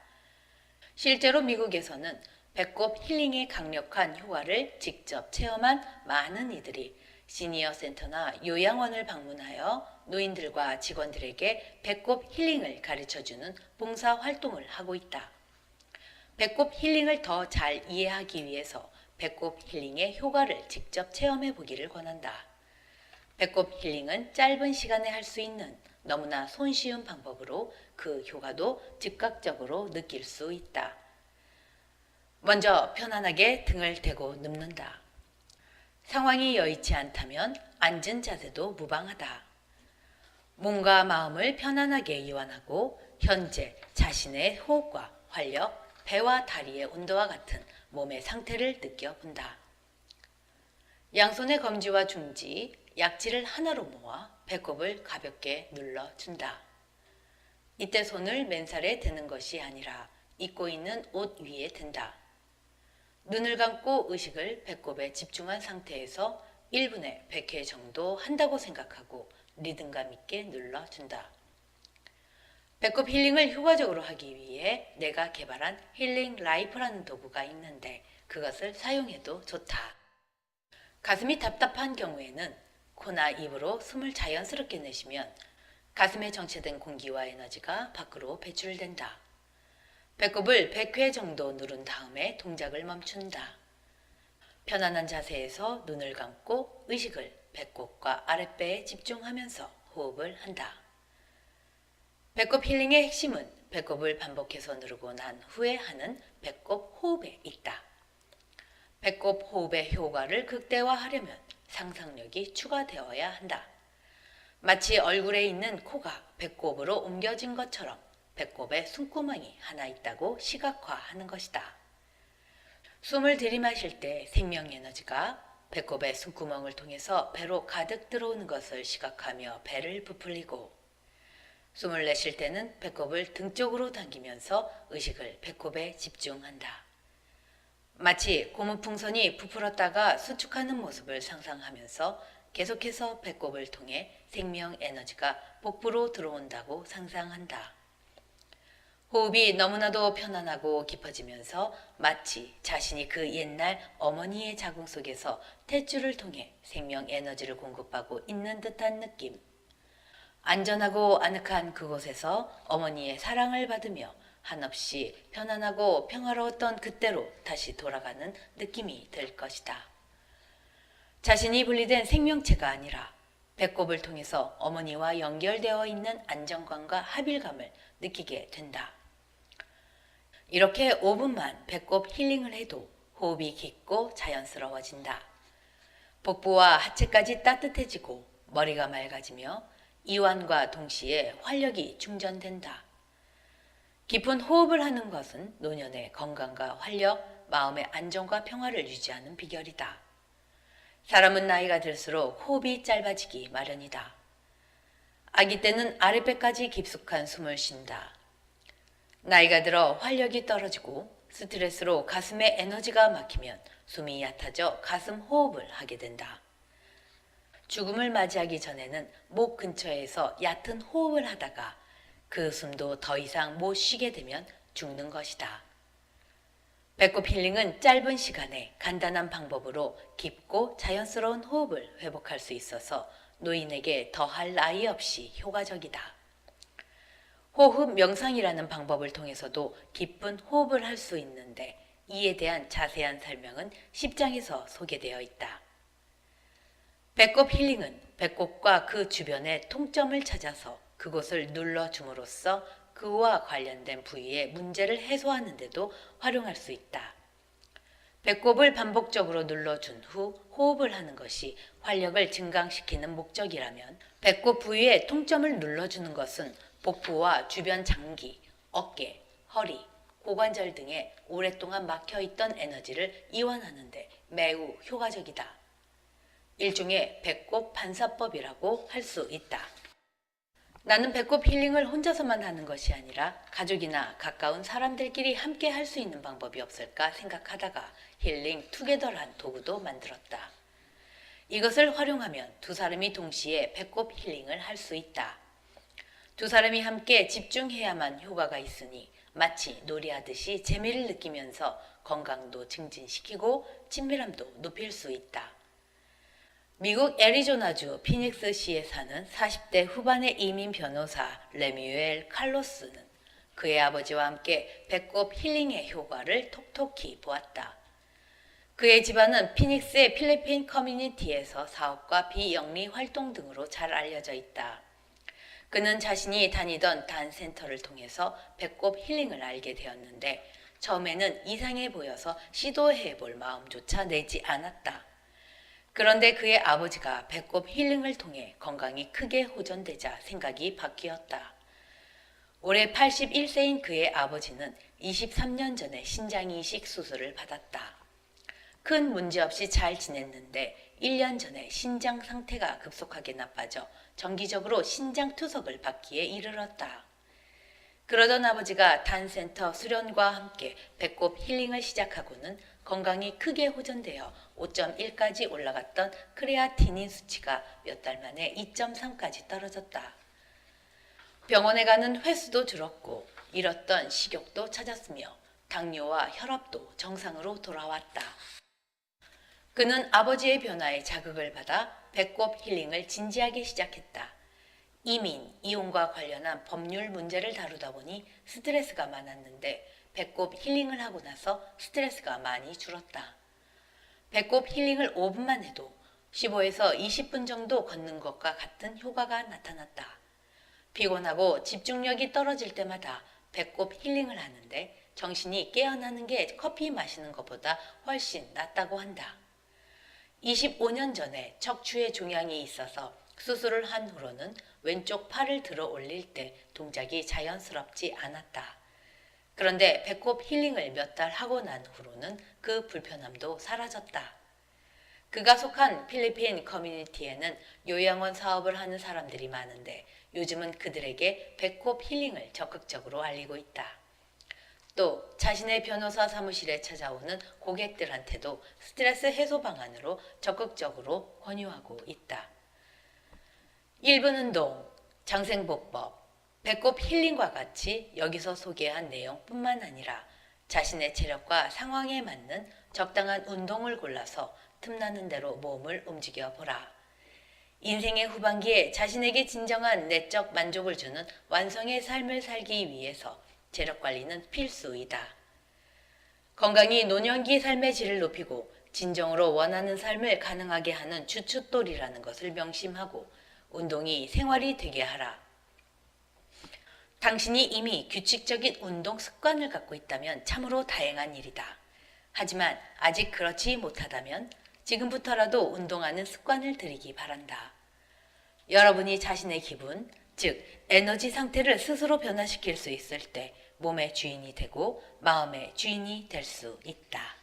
실제로 미국에서는 배꼽 힐링의 강력한 효과를 직접 체험한 많은 이들이 시니어 센터나 요양원을 방문하여 노인들과 직원들에게 배꼽 힐링을 가르쳐주는 봉사 활동을 하고 있다. 배꼽 힐링을 더 잘 이해하기 위해서 배꼽 힐링의 효과를 직접 체험해 보기를 권한다. 배꼽 힐링은 짧은 시간에 할 수 있는 너무나 손쉬운 방법으로 그 효과도 즉각적으로 느낄 수 있다. 먼저 편안하게 등을 대고 눕는다. 상황이 여의치 않다면 앉은 자세도 무방하다. 몸과 마음을 편안하게 이완하고 현재 자신의 호흡과 활력, 배와 다리의 온도와 같은 몸의 상태를 느껴본다. 양손의 검지와 중지, 약지를 하나로 모아 배꼽을 가볍게 눌러준다. 이때 손을 맨살에 대는 것이 아니라 입고 있는 옷 위에 댄다. 눈을 감고 의식을 배꼽에 집중한 상태에서 1분에 100회 정도 한다고 생각하고 리듬감 있게 눌러준다. 배꼽 힐링을 효과적으로 하기 위해 내가 개발한 힐링 라이프라는 도구가 있는데 그것을 사용해도 좋다. 가슴이 답답한 경우에는 코나 입으로 숨을 자연스럽게 내쉬면 가슴에 정체된 공기와 에너지가 밖으로 배출된다. 배꼽을 100회 정도 누른 다음에 동작을 멈춘다. 편안한 자세에서 눈을 감고 의식을 배꼽과 아랫배에 집중하면서 호흡을 한다. 배꼽 힐링의 핵심은 배꼽을 반복해서 누르고 난 후에 하는 배꼽 호흡에 있다. 배꼽 호흡의 효과를 극대화하려면 상상력이 추가되어야 한다. 마치 얼굴에 있는 코가 배꼽으로 옮겨진 것처럼 배꼽에 숨구멍이 하나 있다고 시각화하는 것이다. 숨을 들이마실 때 생명 에너지가 배꼽의 숨구멍을 통해서 배로 가득 들어오는 것을 시각하며 배를 부풀리고, 숨을 내쉴 때는 배꼽을 등 쪽으로 당기면서 의식을 배꼽에 집중한다. 마치 고무풍선이 부풀었다가 수축하는 모습을 상상하면서 계속해서 배꼽을 통해 생명 에너지가 복부로 들어온다고 상상한다. 호흡이 너무나도 편안하고 깊어지면서 마치 자신이 그 옛날 어머니의 자궁 속에서 탯줄을 통해 생명 에너지를 공급하고 있는 듯한 느낌. 안전하고 아늑한 그곳에서 어머니의 사랑을 받으며 한없이 편안하고 평화로웠던 그때로 다시 돌아가는 느낌이 들 것이다. 자신이 분리된 생명체가 아니라 배꼽을 통해서 어머니와 연결되어 있는 안정감과 합일감을 느끼게 된다. 이렇게 5분만 배꼽 힐링을 해도 호흡이 깊고 자연스러워진다. 복부와 하체까지 따뜻해지고 머리가 맑아지며 이완과 동시에 활력이 충전된다. 깊은 호흡을 하는 것은 노년의 건강과 활력, 마음의 안정과 평화를 유지하는 비결이다. 사람은 나이가 들수록 호흡이 짧아지기 마련이다. 아기 때는 아랫배까지 깊숙한 숨을 쉰다. 나이가 들어 활력이 떨어지고 스트레스로 가슴에 에너지가 막히면 숨이 얕아져 가슴 호흡을 하게 된다. 죽음을 맞이하기 전에는 목 근처에서 얕은 호흡을 하다가 그 숨도 더 이상 못 쉬게 되면 죽는 것이다. 배꼽 힐링은 짧은 시간에 간단한 방법으로 깊고 자연스러운 호흡을 회복할 수 있어서 노인에게 더할 나위 없이 효과적이다. 호흡 명상이라는 방법을 통해서도 깊은 호흡을 할 수 있는데 이에 대한 자세한 설명은 10장에서 소개되어 있다. 배꼽 힐링은 배꼽과 그 주변의 통점을 찾아서 그곳을 눌러줌으로써 그와 관련된 부위의 문제를 해소하는 데도 활용할 수 있다. 배꼽을 반복적으로 눌러준 후 호흡을 하는 것이 활력을 증강시키는 목적이라면 배꼽 부위의 통점을 눌러주는 것은 복부와 주변 장기, 어깨, 허리, 고관절 등에 오랫동안 막혀있던 에너지를 이완하는 데 매우 효과적이다. 일종의 배꼽 반사법이라고 할 수 있다. 나는 배꼽 힐링을 혼자서만 하는 것이 아니라 가족이나 가까운 사람들끼리 함께 할 수 있는 방법이 없을까 생각하다가 힐링 투게더란 도구도 만들었다. 이것을 활용하면 두 사람이 동시에 배꼽 힐링을 할 수 있다. 두 사람이 함께 집중해야만 효과가 있으니 마치 놀이하듯이 재미를 느끼면서 건강도 증진시키고 친밀함도 높일 수 있다. 미국 애리조나주 피닉스시에 사는 40대 후반의 이민 변호사 레뮤엘 칼로스는 그의 아버지와 함께 배꼽 힐링의 효과를 톡톡히 보았다. 그의 집안은 피닉스의 필리핀 커뮤니티에서 사업과 비영리 활동 등으로 잘 알려져 있다. 그는 자신이 다니던 단센터를 통해서 배꼽 힐링을 알게 되었는데 처음에는 이상해 보여서 시도해 볼 마음조차 내지 않았다. 그런데 그의 아버지가 배꼽 힐링을 통해 건강이 크게 호전되자 생각이 바뀌었다. 올해 81세인 그의 아버지는 23년 전에 신장 이식 수술을 받았다. 큰 문제 없이 잘 지냈는데 1년 전에 신장 상태가 급속하게 나빠져 정기적으로 신장 투석을 받기에 이르렀다. 그러던 아버지가 단센터 수련과 함께 배꼽 힐링을 시작하고는 건강이 크게 호전되어 5.1까지 올라갔던 크레아티닌 수치가 몇 달 만에 2.3까지 떨어졌다. 병원에 가는 횟수도 줄었고 잃었던 식욕도 찾았으며 당뇨와 혈압도 정상으로 돌아왔다. 그는 아버지의 변화에 자극을 받아 배꼽 힐링을 진지하게 시작했다. 이민, 이혼과 관련한 법률 문제를 다루다 보니 스트레스가 많았는데 배꼽 힐링을 하고 나서 스트레스가 많이 줄었다. 배꼽 힐링을 5분만 해도 15에서 20분 정도 걷는 것과 같은 효과가 나타났다. 피곤하고 집중력이 떨어질 때마다 배꼽 힐링을 하는데 정신이 깨어나는 게 커피 마시는 것보다 훨씬 낫다고 한다. 25년 전에 척추에 종양이 있어서 수술을 한 후로는 왼쪽 팔을 들어 올릴 때 동작이 자연스럽지 않았다. 그런데 배꼽 힐링을 몇 달 하고 난 후로는 그 불편함도 사라졌다. 그가 속한 필리핀 커뮤니티에는 요양원 사업을 하는 사람들이 많은데 요즘은 그들에게 배꼽 힐링을 적극적으로 알리고 있다. 또 자신의 변호사 사무실에 찾아오는 고객들한테도 스트레스 해소 방안으로 적극적으로 권유하고 있다. 1분 운동, 장생보법, 배꼽 힐링과 같이 여기서 소개한 내용뿐만 아니라 자신의 체력과 상황에 맞는 적당한 운동을 골라서 틈나는 대로 몸을 움직여 보라. 인생의 후반기에 자신에게 진정한 내적 만족을 주는 완성의 삶을 살기 위해서 체력 관리는 필수이다. 건강이 노년기 삶의 질을 높이고 진정으로 원하는 삶을 가능하게 하는 주춧돌이라는 것을 명심하고 운동이 생활이 되게 하라. 당신이 이미 규칙적인 운동 습관을 갖고 있다면 참으로 다행한 일이다. 하지만 아직 그렇지 못하다면 지금부터라도 운동하는 습관을 들이기 바란다. 여러분이 자신의 기분, 즉 에너지 상태를 스스로 변화시킬 수 있을 때 몸의 주인이 되고 마음의 주인이 될 수 있다.